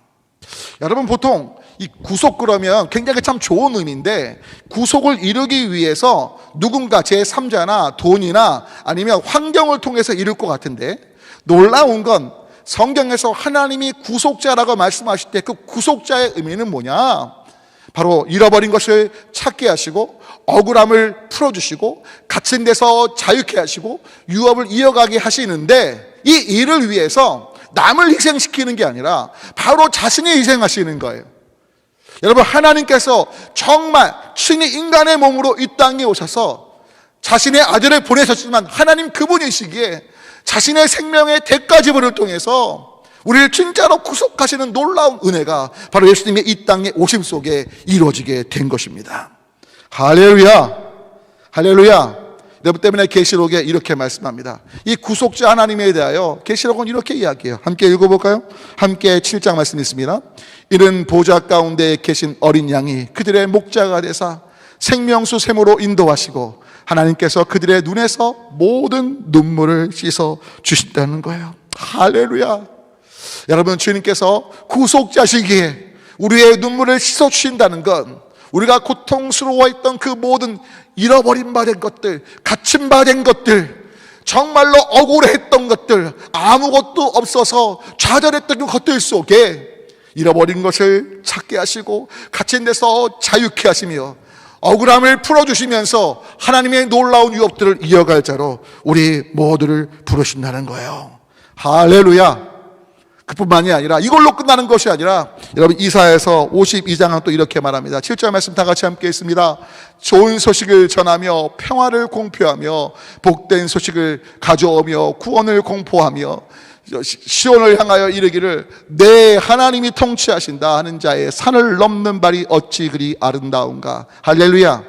여러분, 보통 이 구속 그러면 굉장히 참 좋은 의미인데, 구속을 이루기 위해서 누군가 제3자나 돈이나 아니면 환경을 통해서 이룰 것 같은데, 놀라운 건 성경에서 하나님이 구속자라고 말씀하실 때 그 구속자의 의미는 뭐냐? 바로 잃어버린 것을 찾게 하시고 억울함을 풀어주시고 갇힌 데서 자유케 하시고 유업을 이어가게 하시는데, 이 일을 위해서 남을 희생시키는 게 아니라 바로 자신이 희생하시는 거예요. 여러분, 하나님께서 정말 친히 인간의 몸으로 이 땅에 오셔서 자신의 아들을 보내셨지만 하나님 그분이시기에 자신의 생명의 대가 지불을 통해서 우리를 진짜로 구속하시는 놀라운 은혜가 바로 예수님의 이 땅에 오심 속에 이루어지게 된 것입니다. 할렐루야, 할렐루야. 여러분 때문에 계시록에 이렇게 말씀합니다. 이 구속자 하나님에 대하여 계시록은 이렇게 이야기해요. 함께 읽어볼까요? 함께 7장 말씀 있습니다. 이는 보좌 가운데 계신 어린 양이 그들의 목자가 되사 생명수 샘으로 인도하시고 하나님께서 그들의 눈에서 모든 눈물을 씻어 주신다는 거예요. 할렐루야. 여러분, 주님께서 구속자시기에 우리의 눈물을 씻어 주신다는 건 우리가 고통스러워했던 그 모든 잃어버린 바 된 것들, 갇힌 바 된 것들, 정말로 억울했던 것들, 아무것도 없어서 좌절했던 그 것들 속에 잃어버린 것을 찾게 하시고 갇힌 데서 자유케 하시며 억울함을 풀어주시면서 하나님의 놀라운 유업들을 이어갈 자로 우리 모두를 부르신다는 거예요. 할렐루야. 그뿐만이 아니라 이걸로 끝나는 것이 아니라 여러분, 이사야서 52장은 또 이렇게 말합니다. 7절 말씀 다 같이 함께 있습니다. 좋은 소식을 전하며 평화를 공표하며 복된 소식을 가져오며 구원을 공포하며 시온을 향하여 이르기를 내 하나님이 통치하신다 하는 자의 산을 넘는 발이 어찌 그리 아름다운가. 할렐루야.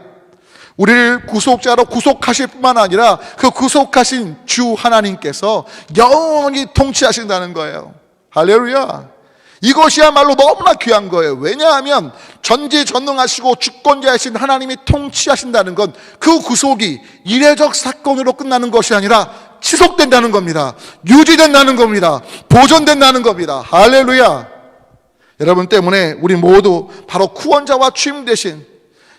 우리를 구속자로 구속하실 뿐만 아니라 그 구속하신 주 하나님께서 영원히 통치하신다는 거예요. 할렐루야. 이것이야말로 너무나 귀한 거예요. 왜냐하면 전지전능하시고 주권자이신 하나님이 통치하신다는 건 그 구속이 이례적 사건으로 끝나는 것이 아니라 지속된다는 겁니다. 유지된다는 겁니다. 보존된다는 겁니다. 할렐루야. 여러분 때문에 우리 모두 바로 구원자와 주임 되신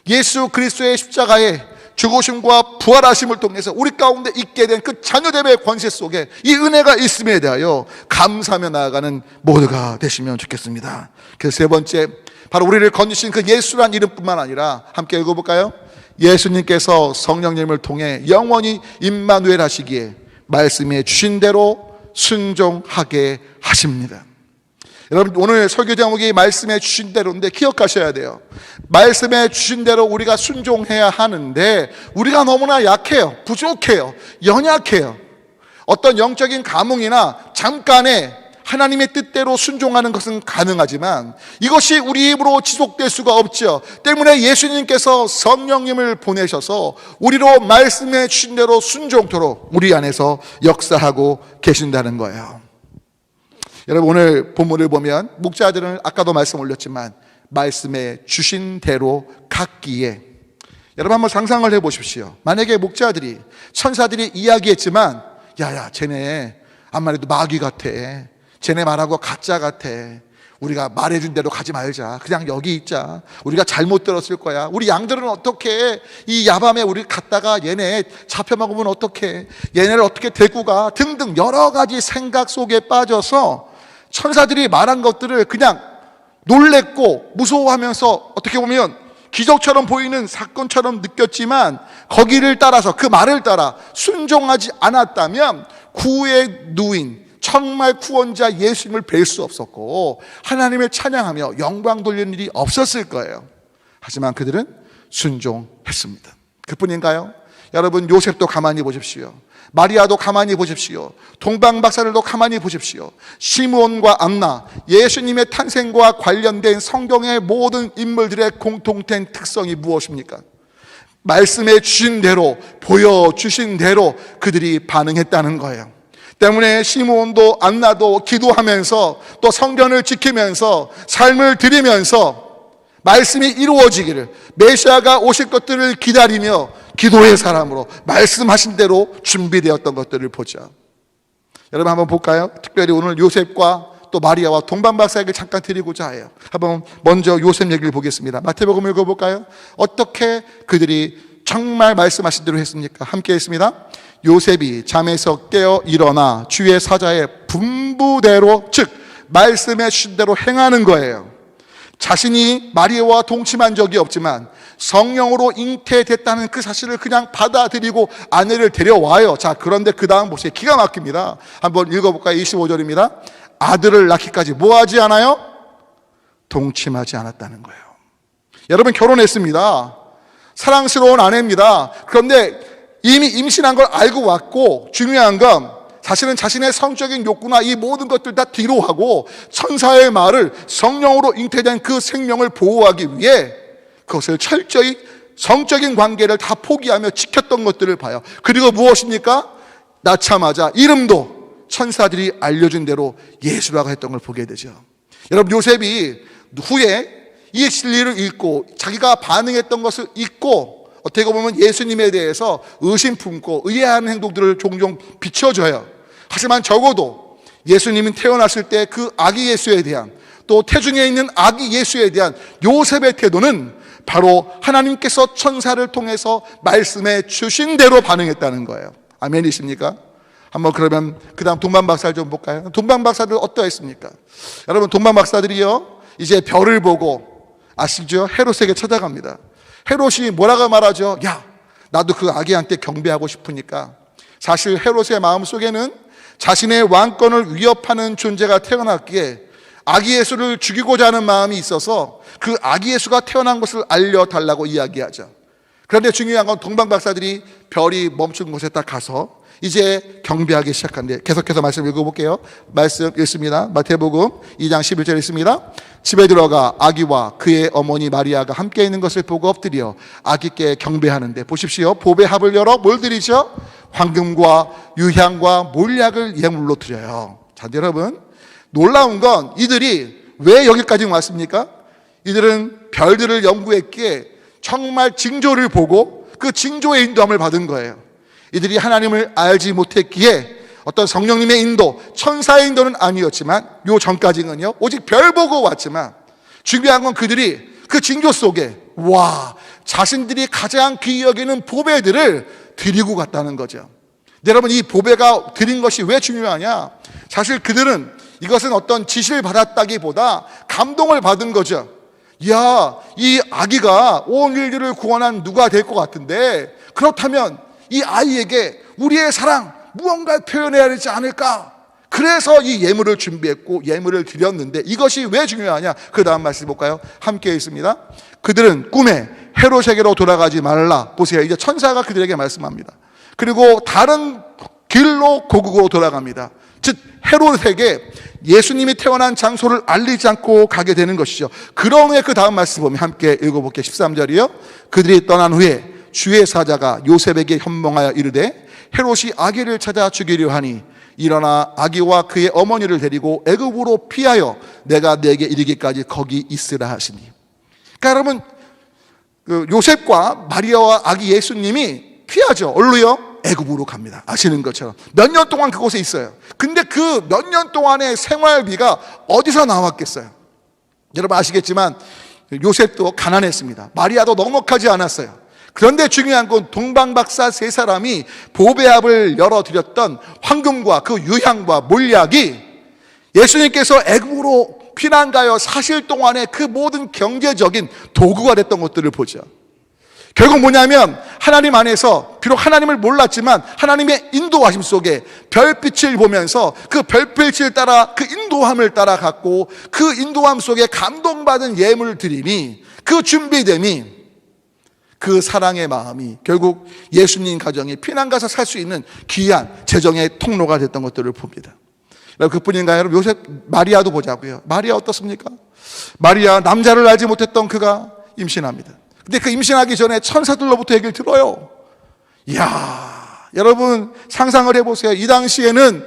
예수 그리스도의 십자가의 죽으심과 부활하심을 통해서 우리 가운데 있게 된 그 자녀됨의 권세 속에 이 은혜가 있음에 대하여 감사하며 나아가는 모두가 되시면 좋겠습니다. 그래서 세 번째, 바로 우리를 건지신 그 예수란 이름뿐만 아니라 함께 읽어볼까요? 예수님께서 성령님을 통해 영원히 임마누엘 하시기에 말씀해 주신 대로 순종하게 하십니다. 여러분, 오늘 설교 제목이 말씀해 주신 대로인데 기억하셔야 돼요. 말씀해 주신 대로 우리가 순종해야 하는데 우리가 너무나 약해요. 부족해요. 연약해요. 어떤 영적인 감흥이나 잠깐의 하나님의 뜻대로 순종하는 것은 가능하지만 이것이 우리 힘으로 지속될 수가 없죠. 때문에 예수님께서 성령님을 보내셔서 우리로 말씀해 주신 대로 순종토록 우리 안에서 역사하고 계신다는 거예요. 여러분, 오늘 본문을 보면 목자들은 아까도 말씀 올렸지만 말씀에 주신 대로 갔기에, 여러분 한번 상상을 해보십시오. 만약에 목자들이, 천사들이 이야기했지만 야야 쟤네 암말해도 마귀 같아, 쟤네 말하고 가짜 같아, 우리가 말해준 대로 가지 말자, 그냥 여기 있자, 우리가 잘못 들었을 거야, 우리 양들은 어떻게 이 야밤에 우리 갔다가 얘네 잡혀먹으면 어떻게, 얘네를 어떻게 데리고 가, 등등 여러 가지 생각 속에 빠져서 천사들이 말한 것들을 그냥 놀랬고 무서워하면서 어떻게 보면 기적처럼 보이는 사건처럼 느꼈지만 거기를 따라서, 그 말을 따라 순종하지 않았다면 구의 누인, 정말 구원자 예수님을 뵐 수 없었고 하나님을 찬양하며 영광 돌리는 일이 없었을 거예요. 하지만 그들은 순종했습니다. 그뿐인가요? 여러분, 요셉도 가만히 보십시오. 마리아도 가만히 보십시오. 동방박사들도 가만히 보십시오. 시므온과 안나, 예수님의 탄생과 관련된 성경의 모든 인물들의 공통된 특성이 무엇입니까? 말씀해 주신 대로, 보여주신 대로 그들이 반응했다는 거예요. 때문에 시므온도 안나도 기도하면서 또 성전을 지키면서 삶을 드리면서 말씀이 이루어지기를, 메시아가 오실 것들을 기다리며 기도의 사람으로 말씀하신 대로 준비되었던 것들을 보죠. 여러분 한번 볼까요? 특별히 오늘 요셉과 또 마리아와 동방박사 얘기를 잠깐 드리고자 해요. 한번 먼저 요셉 얘기를 보겠습니다. 마태복음 읽어볼까요? 어떻게 그들이 정말 말씀하신 대로 했습니까? 함께 했습니다. 요셉이 잠에서 깨어 일어나 주의 사자의 분부대로, 즉 말씀해 주신 대로 행하는 거예요. 자신이 마리아와 동침한 적이 없지만 성령으로 잉태됐다는 그 사실을 그냥 받아들이고 아내를 데려와요. 자, 그런데 그 다음 보세요. 기가 막힙니다. 한번 읽어볼까요? 25절입니다. 아들을 낳기까지 뭐 하지 않아요? 동침하지 않았다는 거예요. 여러분, 결혼했습니다. 사랑스러운 아내입니다. 그런데 이미 임신한 걸 알고 왔고, 중요한 건 사실은 자신의 성적인 욕구나 이 모든 것들 다 뒤로 하고 천사의 말을, 성령으로 잉태된 그 생명을 보호하기 위해 그것을 철저히 성적인 관계를 다 포기하며 지켰던 것들을 봐요. 그리고 무엇입니까? 낳자마자 이름도 천사들이 알려준 대로 예수라고 했던 걸 보게 되죠. 여러분, 요셉이 후에 이 진리를 읽고 자기가 반응했던 것을 잊고 어떻게 보면 예수님에 대해서 의심 품고 의아한 행동들을 종종 비춰줘요. 하지만 적어도 예수님이 태어났을 때 그 아기 예수에 대한, 또 태중에 있는 아기 예수에 대한 요셉의 태도는 바로 하나님께서 천사를 통해서 말씀해 주신 대로 반응했다는 거예요. 아멘이십니까? 한번 그러면 그 다음 동방박사를 좀 볼까요? 동방박사들 어떠했습니까? 여러분, 동방박사들이요 이제 별을 보고 아시죠? 헤롯에게 찾아갑니다. 헤롯이 뭐라고 말하죠? 야, 나도 그 아기한테 경배하고 싶으니까. 사실 헤롯의 마음속에는 자신의 왕권을 위협하는 존재가 태어났기에 아기 예수를 죽이고자 하는 마음이 있어서 그 아기 예수가 태어난 것을 알려달라고 이야기하죠. 그런데 중요한 건 동방박사들이 별이 멈춘 곳에 딱 가서 이제 경배하기 시작한데, 계속해서 말씀 읽어볼게요. 말씀 읽습니다. 마태복음 2장 11절 있습니다. 집에 들어가 아기와 그의 어머니 마리아가 함께 있는 것을 보고 엎드려 아기께 경배하는데, 보십시오. 보배 합을 열어 뭘 드리죠? 황금과 유향과 몰약을 예물로 드려요. 자, 여러분, 놀라운 건 이들이 왜 여기까지 왔습니까? 이들은 별들을 연구했기에 정말 징조를 보고 그 징조의 인도함을 받은 거예요. 이들이 하나님을 알지 못했기에 어떤 성령님의 인도, 천사의 인도는 아니었지만 요 전까지는요 오직 별 보고 왔지만, 중요한 건 그들이 그 징조 속에 자신들이 가장 귀히 여기는 보배들을 드리고 갔다는 거죠. 여러분, 이 보배가 드린 것이 왜 중요하냐? 사실 그들은 이것은 어떤 지시를 받았다기보다 감동을 받은 거죠. 야, 이 아기가 온 인류를 구원한 누가 될 것 같은데, 그렇다면 이 아이에게 우리의 사랑 무언가 표현해야 되지 않을까? 그래서 이 예물을 준비했고 예물을 드렸는데, 이것이 왜 중요하냐? 그 다음 말씀 볼까요? 함께 있습니다. 그들은 꿈에 헤롯에게로 돌아가지 말라. 보세요, 이제 천사가 그들에게 말씀합니다. 그리고 다른 길로 고국으로 돌아갑니다. 즉 헤롯에게 예수님이 태어난 장소를 알리지 않고 가게 되는 것이죠. 그런 후에 그 다음 말씀 보면 함께 읽어볼게요. 13절이요. 그들이 떠난 후에 주의 사자가 요셉에게 현몽하여 이르되 헤롯이 아기를 찾아 죽이려 하니 일어나 아기와 그의 어머니를 데리고 애굽으로 피하여 내가 내게 이르기까지 거기 있으라 하시니. 그러니까 여러분, 그 요셉과 마리아와 아기 예수님이 피하죠. 어디로요? 애굽으로 갑니다. 아시는 것처럼 몇 년 동안 그곳에 있어요. 근데 그 몇 년 동안의 생활비가 어디서 나왔겠어요? 여러분 아시겠지만 요셉도 가난했습니다. 마리아도 넉넉하지 않았어요. 그런데 중요한 건 동방박사 세 사람이 보배합을 열어드렸던 황금과 그 유향과 몰약이 예수님께서 애굽으로 피난 가여 사실 동안의 그 모든 경제적인 도구가 됐던 것들을 보죠. 결국 뭐냐면 하나님 안에서 비록 하나님을 몰랐지만 하나님의 인도하심 속에 별빛을 보면서 그 별빛을 따라 그 인도함을 따라갔고, 그 인도함 속에 감동받은 예물 드림이, 그 준비됨이 그 사랑의 마음이 결국 예수님 가정이 피난 가서 살 수 있는 귀한 재정의 통로가 됐던 것들을 봅니다. 그뿐인가요? 여러분, 요셉 마리아도 보자고요. 마리아 어떻습니까? 마리아, 남자를 알지 못했던 그가 임신합니다. 근데 그 임신하기 전에 천사들로부터 얘기를 들어요. 이야, 여러분 상상을 해보세요. 이 당시에는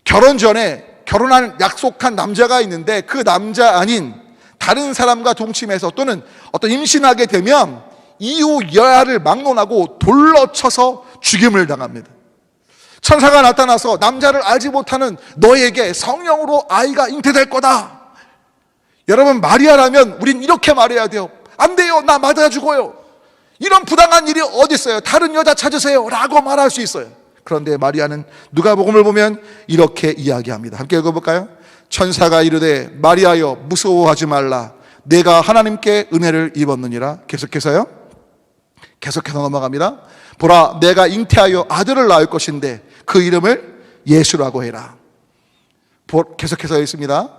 결혼 전에 결혼할 약속한 남자가 있는데 그 남자 아닌 다른 사람과 동침해서 또는 어떤 임신하게 되면 이후 여야를 막론하고 돌로 쳐서 죽임을 당합니다. 천사가 나타나서 남자를 알지 못하는 너에게 성령으로 아이가 잉태될 거다. 여러분, 마리아라면 우린 이렇게 말해야 돼요. 안 돼요, 나 맞아 죽어요. 이런 부당한 일이 어디 있어요? 다른 여자 찾으세요 라고 말할 수 있어요. 그런데 마리아는 누가복음을 보면 이렇게 이야기합니다. 함께 읽어볼까요? 천사가 이르되 마리아여 무서워하지 말라, 내가 하나님께 은혜를 입었느니라. 계속해서 넘어갑니다. 보라, 내가 잉태하여 아들을 낳을 것인데 그 이름을 예수라고 해라. 계속해서 있습니다.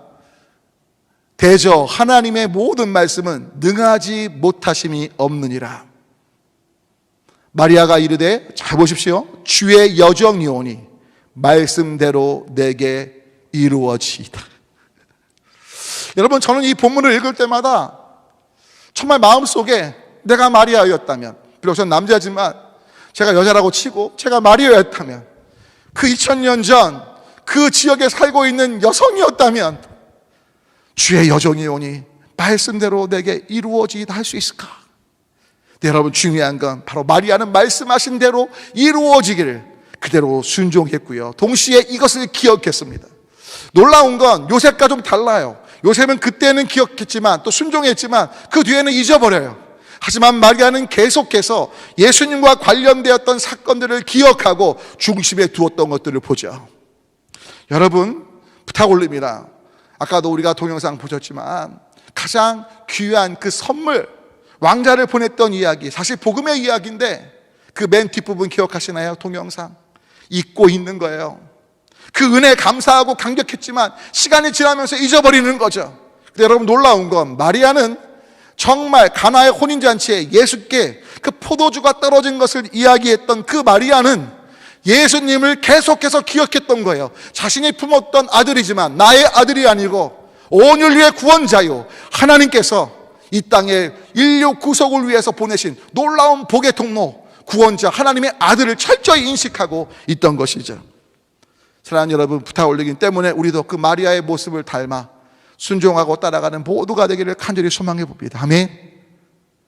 대저 하나님의 모든 말씀은 능하지 못하심이 없느니라. 마리아가 이르되, 잘 보십시오, 주의 여정이오니 말씀대로 내게 이루어지이다. 여러분, 저는 이 본문을 읽을 때마다 정말 마음속에 내가 마리아였다면, 비록 저는 남자지만 제가 여자라고 치고 제가 마리아였다면, 그 2000년 전 그 지역에 살고 있는 여성이었다면 주의 여정이 오니 말씀대로 내게 이루어지다 할 수 있을까? 네, 여러분, 중요한 건 바로 마리아는 말씀하신 대로 이루어지기를 그대로 순종했고요, 동시에 이것을 기억했습니다. 놀라운 건 요셉과 좀 달라요. 요셉은 그때는 기억했지만 또 순종했지만 그 뒤에는 잊어버려요. 하지만 마리아는 계속해서 예수님과 관련되었던 사건들을 기억하고 중심에 두었던 것들을 보죠. 여러분, 부탁 올립니다. 아까도 우리가 동영상 보셨지만 가장 귀한 그 선물, 왕자를 보냈던 이야기, 사실 복음의 이야기인데 그 맨 뒷부분 기억하시나요? 동영상 잊고 있는 거예요. 그 은혜에 감사하고 감격했지만 시간이 지나면서 잊어버리는 거죠. 근데 여러분, 놀라운 건 마리아는 정말 가나의 혼인잔치에 예수께 그 포도주가 떨어진 것을 이야기했던 그 마리아는 예수님을 계속해서 기억했던 거예요. 자신이 품었던 아들이지만 나의 아들이 아니고 온 인류의 구원자요, 하나님께서 이 땅에 인류 구속을 위해서 보내신 놀라운 복의 통로, 구원자 하나님의 아들을 철저히 인식하고 있던 것이죠. 사랑하는 여러분, 부탁 올리기 때문에 우리도 그 마리아의 모습을 닮아 순종하고 따라가는 모두가 되기를 간절히 소망해 봅니다. 아멘.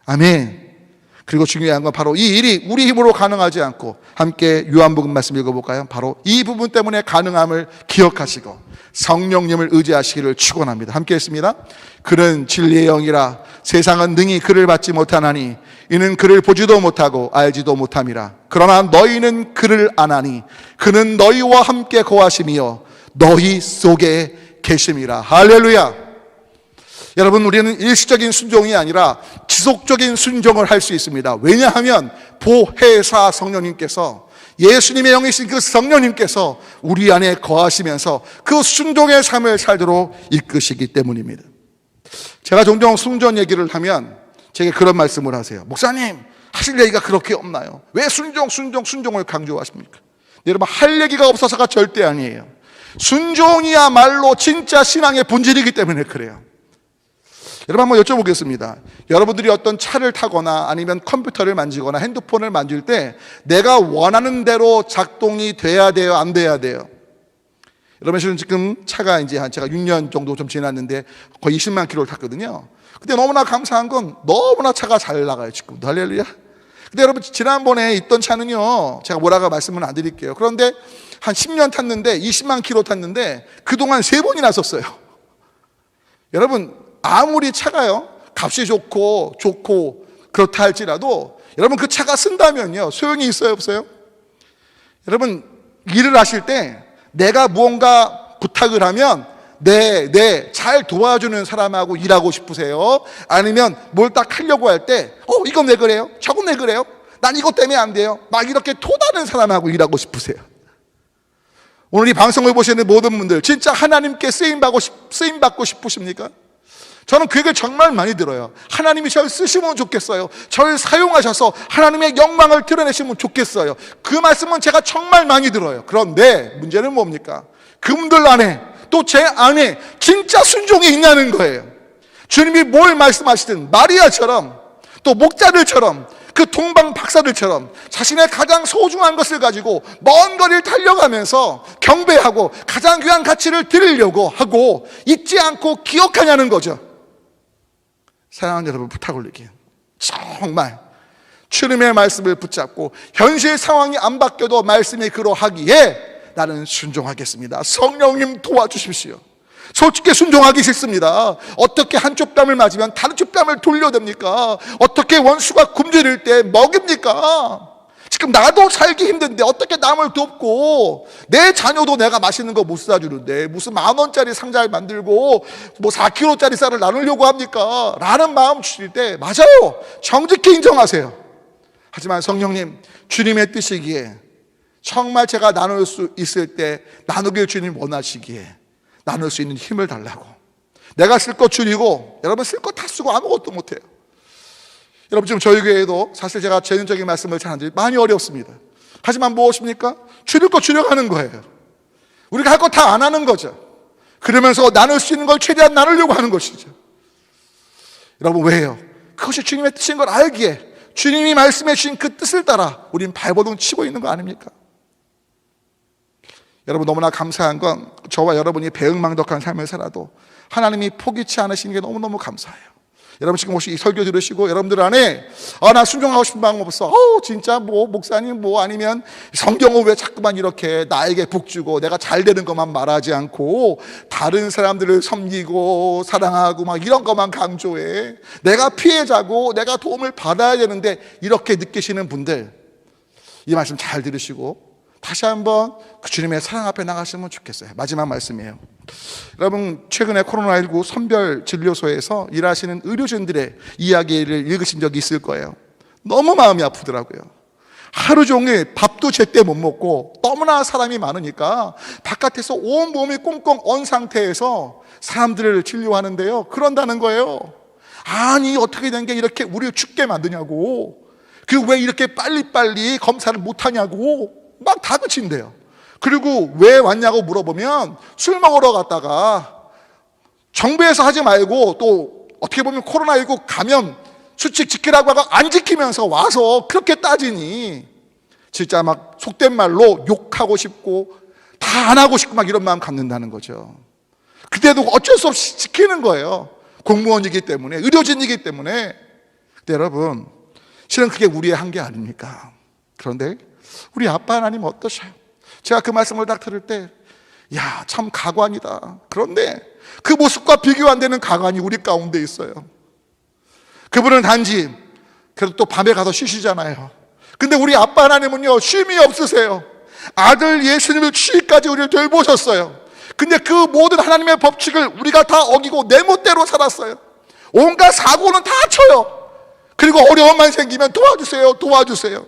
아멘. 그리고 중요한 건 바로 이 일이 우리 힘으로 가능하지 않고, 함께 요한복음 말씀 읽어볼까요? 바로 이 부분 때문에 가능함을 기억하시고 성령님을 의지하시기를 축원합니다. 함께 했습니다. 그는 진리의 영이라 세상은 능히 그를 받지 못하나니 이는 그를 보지도 못하고 알지도 못함이라. 그러나 너희는 그를 아나니 그는 너희와 함께 거하심이요 너희 속에 계심이라. 할렐루야. 여러분, 우리는 일시적인 순종이 아니라 지속적인 순종을 할 수 있습니다. 왜냐하면 보혜사 성령님께서, 예수님의 영이신 그 성령님께서 우리 안에 거하시면서 그 순종의 삶을 살도록 이끄시기 때문입니다. 제가 종종 순종 얘기를 하면 제게 그런 말씀을 하세요. 목사님, 하실 얘기가 그렇게 없나요? 왜 순종을 강조하십니까? 여러분, 할 얘기가 없어서가 절대 아니에요. 순종이야말로 진짜 신앙의 본질이기 때문에 그래요. 여러분, 한번 여쭤보겠습니다. 여러분들이 어떤 차를 타거나 아니면 컴퓨터를 만지거나 핸드폰을 만질 때 내가 원하는 대로 작동이 돼야 돼요, 안 돼야 돼요? 여러분, 저는 지금 차가 이제 제가 6년 정도 좀 지났는데 거의 20만 킬로를 탔거든요. 근데 너무나 감사한 건 너무나 차가 잘 나가요, 지금도. 할렐루야. 근데 여러분, 지난번에 있던 차는요, 제가 뭐라고 말씀은 안 드릴게요. 그런데 한 10년 탔는데 20만 킬로 탔는데 그동안 3번이나 썼어요. 여러분, 아무리 차가요, 값이 좋고 그렇다 할지라도 여러분, 그 차가 쓴다면요 소용이 있어요, 없어요? 여러분, 일을 하실 때 내가 무언가 부탁을 하면 잘 도와주는 사람하고 일하고 싶으세요? 아니면 뭘 딱 하려고 할 때 이건 왜 그래요? 저건 왜 그래요? 난 이것 때문에 안 돼요. 막 이렇게 토다는 사람하고 일하고 싶으세요? 오늘 이 방송을 보시는 모든 분들 진짜 하나님께 쓰임받고 싶으십니까? 저는 그 얘기를 정말 많이 들어요. 하나님이 저를 쓰시면 좋겠어요. 저를 사용하셔서 하나님의 영광을 드러내시면 좋겠어요. 그 말씀은 제가 정말 많이 들어요. 그런데 문제는 뭡니까? 그분들 안에 또 제 안에 진짜 순종이 있냐는 거예요. 주님이 뭘 말씀하시든 마리아처럼 또 목자들처럼 그 동방 박사들처럼 자신의 가장 소중한 것을 가지고 먼 거리를 달려가면서 경배하고 가장 귀한 가치를 드리려고 하고 잊지 않고 기억하냐는 거죠. 사랑하는 여러분, 부탁 올리기에 정말 주님의 말씀을 붙잡고 현실 상황이 안 바뀌어도 말씀이 그러하기에 나는 순종하겠습니다. 성령님 도와주십시오. 솔직히 순종하기 싫습니다. 어떻게 한쪽 뺨을 맞으면 다른 쪽 뺨을 돌려댑니까? 어떻게 원수가 굶주릴 때 먹입니까? 지금 나도 살기 힘든데 어떻게 남을 돕고, 내 자녀도 내가 맛있는 거 못 사주는데 무슨 10,000원짜리 상자를 만들고 뭐 4kg짜리 쌀을 나누려고 합니까? 라는 마음 주실 때 맞아요. 정직히 인정하세요. 하지만 성령님, 주님의 뜻이기에 정말 제가 나눌 수 있을 때 나누길 주님 원하시기에 나눌 수 있는 힘을 달라고. 내가 쓸 것 줄이고 여러분 쓸 것 다 쓰고 아무것도 못해요. 여러분, 지금 저희 교회에도 사실 제가 재능적인 말씀을 잘하는데 많이 어렵습니다. 하지만 무엇입니까? 줄일 거 줄여가는 거예요. 우리가 할 거 다 안 하는 거죠. 그러면서 나눌 수 있는 걸 최대한 나누려고 하는 것이죠. 여러분, 왜요? 그것이 주님의 뜻인 걸 알기에 주님이 말씀해 주신 그 뜻을 따라 우린 발버둥 치고 있는 거 아닙니까? 여러분, 너무나 감사한 건 저와 여러분이 배응망덕한 삶을 살아도 하나님이 포기치 않으시는 게 너무너무 감사해요. 여러분, 지금 혹시 이 설교 들으시고 여러분들 안에 나 순종하고 싶은 마음 없어, 진짜 뭐 목사님 뭐 아니면 성경은 왜 자꾸만 이렇게 나에게 북주고 내가 잘 되는 것만 말하지 않고 다른 사람들을 섬기고 사랑하고 막 이런 것만 강조해, 내가 피해자고 내가 도움을 받아야 되는데, 이렇게 느끼시는 분들 이 말씀 잘 들으시고 다시 한번 그 주님의 사랑 앞에 나가시면 좋겠어요. 마지막 말씀이에요. 여러분, 최근에 코로나19 선별진료소에서 일하시는 의료진들의 이야기를 읽으신 적이 있을 거예요. 너무 마음이 아프더라고요. 하루 종일 밥도 제때 못 먹고 너무나 사람이 많으니까 바깥에서 온몸이 꽁꽁 언 상태에서 사람들을 진료하는데요, 그런다는 거예요. 아니, 어떻게 된 게 이렇게 우리를 죽게 만드냐고, 그 왜 이렇게 빨리빨리 검사를 못하냐고 막 다그친대요. 그리고 왜 왔냐고 물어보면 술 먹으러 갔다가 정부에서 하지 말고 또 어떻게 보면 코로나19 감염 수칙 지키라고 하고 안 지키면서 와서 그렇게 따지니 진짜 막 속된 말로 욕하고 싶고 다 안 하고 싶고 막 이런 마음 갖는다는 거죠. 그때도 어쩔 수 없이 지키는 거예요. 공무원이기 때문에, 의료진이기 때문에. 근데 여러분, 실은 그게 우리의 한계 아닙니까? 그런데 우리 아빠 하나님 어떠셔요? 제가 그 말씀을 딱 들을 때, 야, 참 가관이다. 그런데 그 모습과 비교 안 되는 가관이 우리 가운데 있어요. 그분은 단지 그래도 또 밤에 가서 쉬시잖아요. 근데 우리 아빠 하나님은요, 쉼이 없으세요. 아들 예수님을 취까지 우리를 돌보셨어요. 근데 그 모든 하나님의 법칙을 우리가 다 어기고 내 멋대로 살았어요. 온갖 사고는 다 쳐요. 그리고 어려움만 생기면 도와주세요, 도와주세요.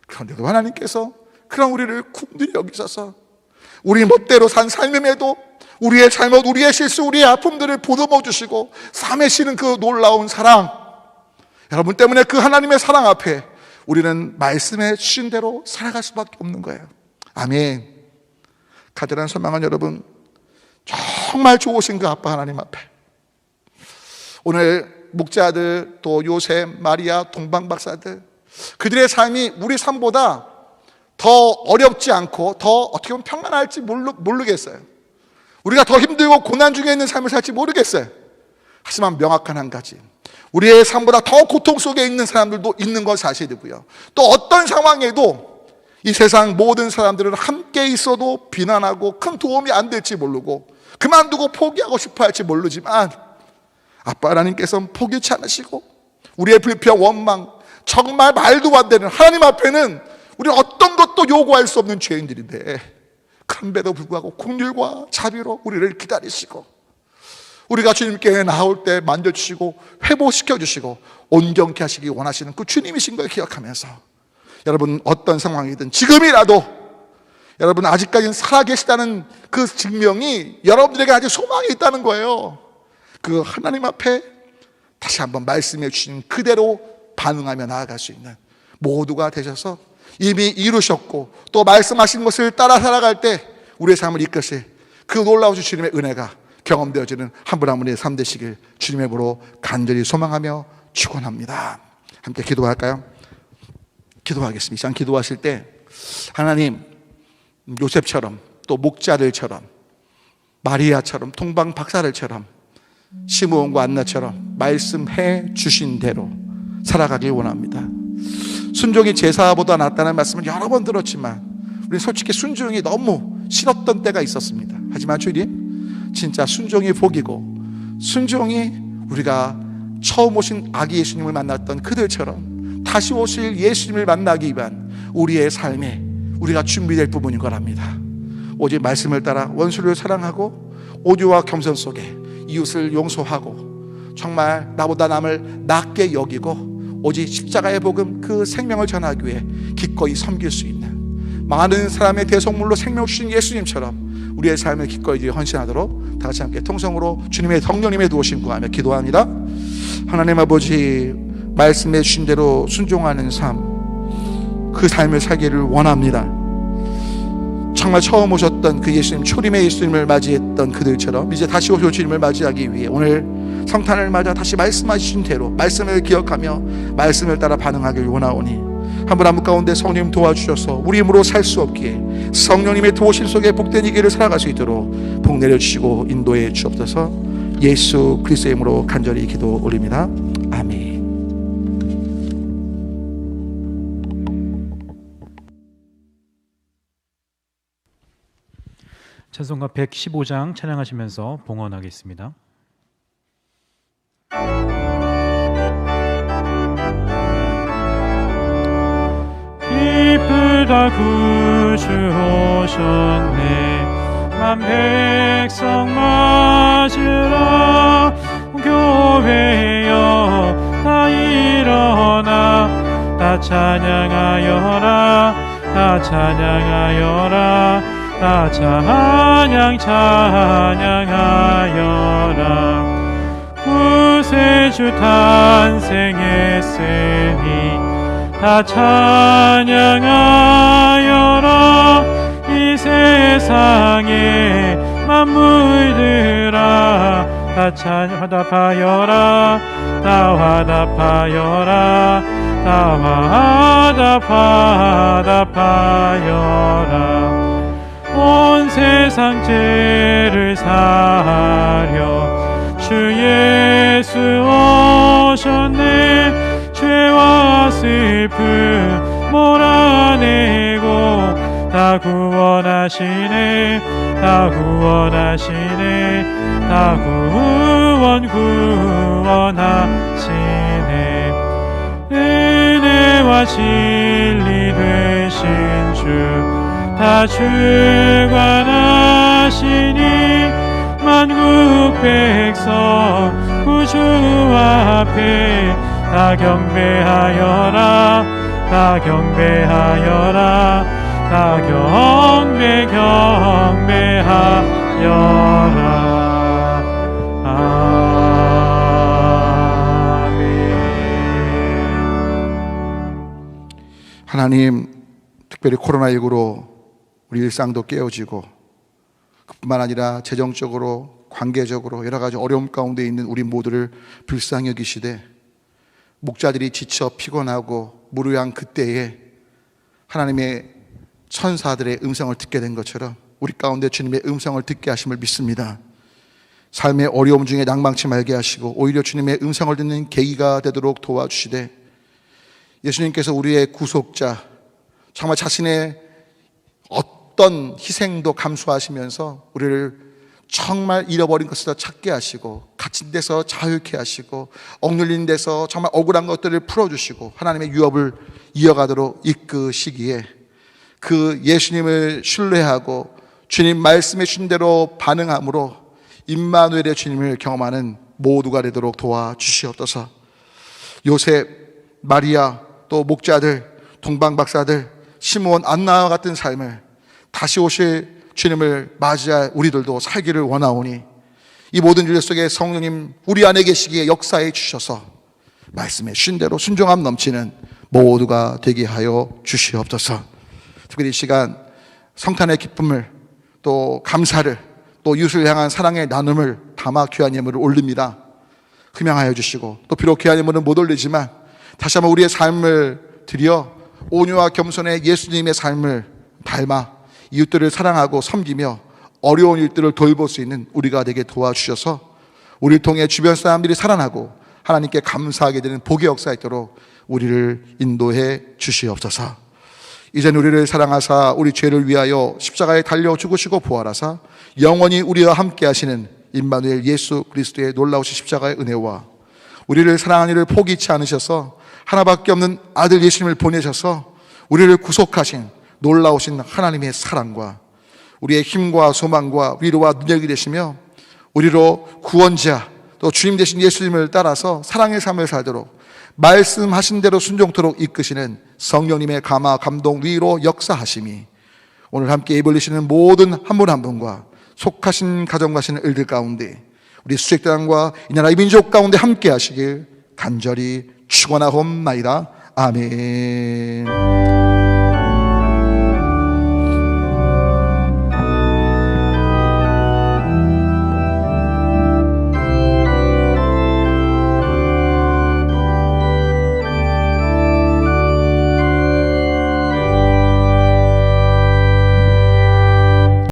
그런데도 하나님께서 그런 우리를 궁들이 여기셔서 우리 멋대로 산 삶임에도 우리의 잘못, 우리의 실수, 우리의 아픔들을 보듬어 주시고 삼으시는 그 놀라운 사랑, 여러분 때문에 그 하나님의 사랑 앞에 우리는 말씀해 주신 대로 살아갈 수밖에 없는 거예요. 아멘. 가지런한 소망은 여러분, 정말 좋으신 그 아빠 하나님 앞에 오늘 목자들, 또 요셉, 마리아, 동방 박사들, 그들의 삶이 우리 삶보다 더 어렵지 않고 더 어떻게 보면 평안할지 모르겠어요. 우리가 더 힘들고 고난 중에 있는 삶을 살지 모르겠어요. 하지만 명확한 한 가지, 우리의 삶보다 더 고통 속에 있는 사람들도 있는 건 사실이고요. 또 어떤 상황에도 이 세상 모든 사람들은 함께 있어도 비난하고 큰 도움이 안 될지 모르고 그만두고 포기하고 싶어 할지 모르지만 아빠 하나님께서는 포기치 않으시고 우리의 불평, 원망, 정말 말도 안 되는 하나님 앞에는 우리는 어떤 것도 요구할 수 없는 죄인들인데, 그런데도 불구하고 긍휼과 자비로 우리를 기다리시고 우리가 주님께 나올 때 만져주시고 회복시켜 주시고 온전케 하시기 원하시는 그 주님이신 걸 기억하면서, 여러분 어떤 상황이든 지금이라도 여러분 아직까지는 살아계시다는 그 증명이 여러분들에게 아직 소망이 있다는 거예요. 그 하나님 앞에 다시 한번 말씀해 주신 그대로 반응하며 나아갈 수 있는 모두가 되셔서 이미 이루셨고 또 말씀하신 것을 따라 살아갈 때 우리의 삶을 이끄실 그 놀라우신 주님의 은혜가 경험되어지는 한 분 한 분의 삶 되시길 주님의 이름으로 간절히 소망하며 축원합니다. 함께 기도할까요? 기도하겠습니다. 이 시간 기도하실 때 하나님, 요셉처럼 또 목자들처럼 마리아처럼 동방 박사들처럼 시므온과 안나처럼 말씀해 주신 대로 살아가길 원합니다. 순종이 제사보다 낫다는 말씀을 여러 번 들었지만 우리 솔직히 순종이 너무 싫었던 때가 있었습니다. 하지만 주님, 진짜 순종이 복이고 순종이 우리가 처음 오신 아기 예수님을 만났던 그들처럼 다시 오실 예수님을 만나기 위한 우리의 삶에 우리가 준비될 부분인 거랍니다. 오직 말씀을 따라 원수를 사랑하고 오류와 겸손 속에 이웃을 용서하고 정말 나보다 남을 낮게 여기고 오직 십자가의 복음 그 생명을 전하기 위해 기꺼이 섬길 수 있는 많은 사람의 대속물로 생명을 주신 예수님처럼 우리의 삶을 기꺼이 헌신하도록 다 같이 함께 통성으로 주님의 성령님의 도우심 구하며 기도합니다. 하나님 아버지, 말씀해 주신 대로 순종하는 삶, 그 삶을 살기를 원합니다. 정말 처음 오셨던 그 예수님, 초림의 예수님을 맞이했던 그들처럼 이제 다시 오실 주님을 맞이하기 위해 오늘 성탄을 맞아 다시 말씀하신 대로 말씀을 기억하며 말씀을 따라 반응하길 원하오니 한 분 한 분 가운데 성령님 도와주셔서 우리 힘으로 살 수 없기에 성령님의 도우심 속에 복된 이 길을 살아갈 수 있도록 복 내려주시고 인도해 주옵소서. 예수 그리스도의 이름으로 간절히 기도 올립니다. 아멘. 찬송가 115장 찬양하시면서 봉헌하겠습니다. 기쁘다 구주 오셨네 만 백성 맞으라 교회여 다 일어나 다 찬양하여라 다 찬양하여라 다 찬양하여라 구세주 탄생했으니 다 찬양하여라 이 세상의 만물들아 다 화답하여라 다 화답하여라 다 화답하여라 온 세상 죄를 사하려 주 예수 오셨네 죄와 슬픔 몰아내고 다 구원하시네 다 구원하시네 다 구원하시네 은혜와 진리 되신 주 다 주관하시니 만국 백성 구주 앞에 다 경배하여라 다 경배하여라 다 경배하여라. 아멘. 하나님, 특별히 코로나19로 우리 일상도 깨어지고 그뿐만 아니라 재정적으로 관계적으로 여러 가지 어려움 가운데 있는 우리 모두를 불쌍히 여기시되 목자들이 지쳐 피곤하고 무료한 그때에 하나님의 천사들의 음성을 듣게 된 것처럼 우리 가운데 주님의 음성을 듣게 하심을 믿습니다. 삶의 어려움 중에 낭망치 말게 하시고 오히려 주님의 음성을 듣는 계기가 되도록 도와주시되 예수님께서 우리의 구속자, 정말 자신의 어떤 희생도 감수하시면서 우리를 정말 잃어버린 것을 찾게 하시고 갇힌 데서 자유케 하시고 억눌린 데서 정말 억울한 것들을 풀어주시고 하나님의 유업을 이어가도록 이끄시기에 그 예수님을 신뢰하고 주님 말씀해 주신 대로 반응함으로 임마누엘의 주님을 경험하는 모두가 되도록 도와주시옵소서. 요셉, 마리아, 또 목자들, 동방박사들, 시므온, 안나와 같은 삶을 다시 오실 주님을 맞이할 우리들도 살기를 원하오니 이 모든 일 속에 성령님 우리 안에 계시기에 역사해 주셔서 말씀에 신 대로 순종함 넘치는 모두가 되게 하여 주시옵소서. 특별히 이 시간 성탄의 기쁨을 또 감사를 또 이웃을 향한 사랑의 나눔을 담아 귀한 예물을 올립니다. 흠양하여 주시고 또 비록 귀한 예물은 못 올리지만 다시 한번 우리의 삶을 드려 온유와 겸손의 예수님의 삶을 닮아 이웃들을 사랑하고 섬기며 어려운 일들을 돌볼 수 있는 우리가 되게 도와주셔서 우리를 통해 주변 사람들이 살아나고 하나님께 감사하게 되는 복의 역사가 있도록 우리를 인도해 주시옵소서. 이젠 우리를 사랑하사 우리 죄를 위하여 십자가에 달려 죽으시고 부활하사 영원히 우리와 함께 하시는 임마누엘 예수 그리스도의 놀라우신 십자가의 은혜와 우리를 사랑하는 이를 포기치 않으셔서 하나밖에 없는 아들 예수님을 보내셔서 우리를 구속하신 놀라우신 하나님의 사랑과 우리의 힘과 소망과 위로와 능력이 되시며 우리로 구원자 또 주님 되신 예수님을 따라서 사랑의 삶을 살도록 말씀하신 대로 순종토록 이끄시는 성령님의 감화, 감동, 위로, 역사하심이 오늘 함께 입을리시는 모든 한 분 한 분과 속하신 가정 가시는 일들 가운데 우리 수색당과 이 나라 이 민족 가운데 함께 하시길 간절히 축원하옵나이다. 아멘.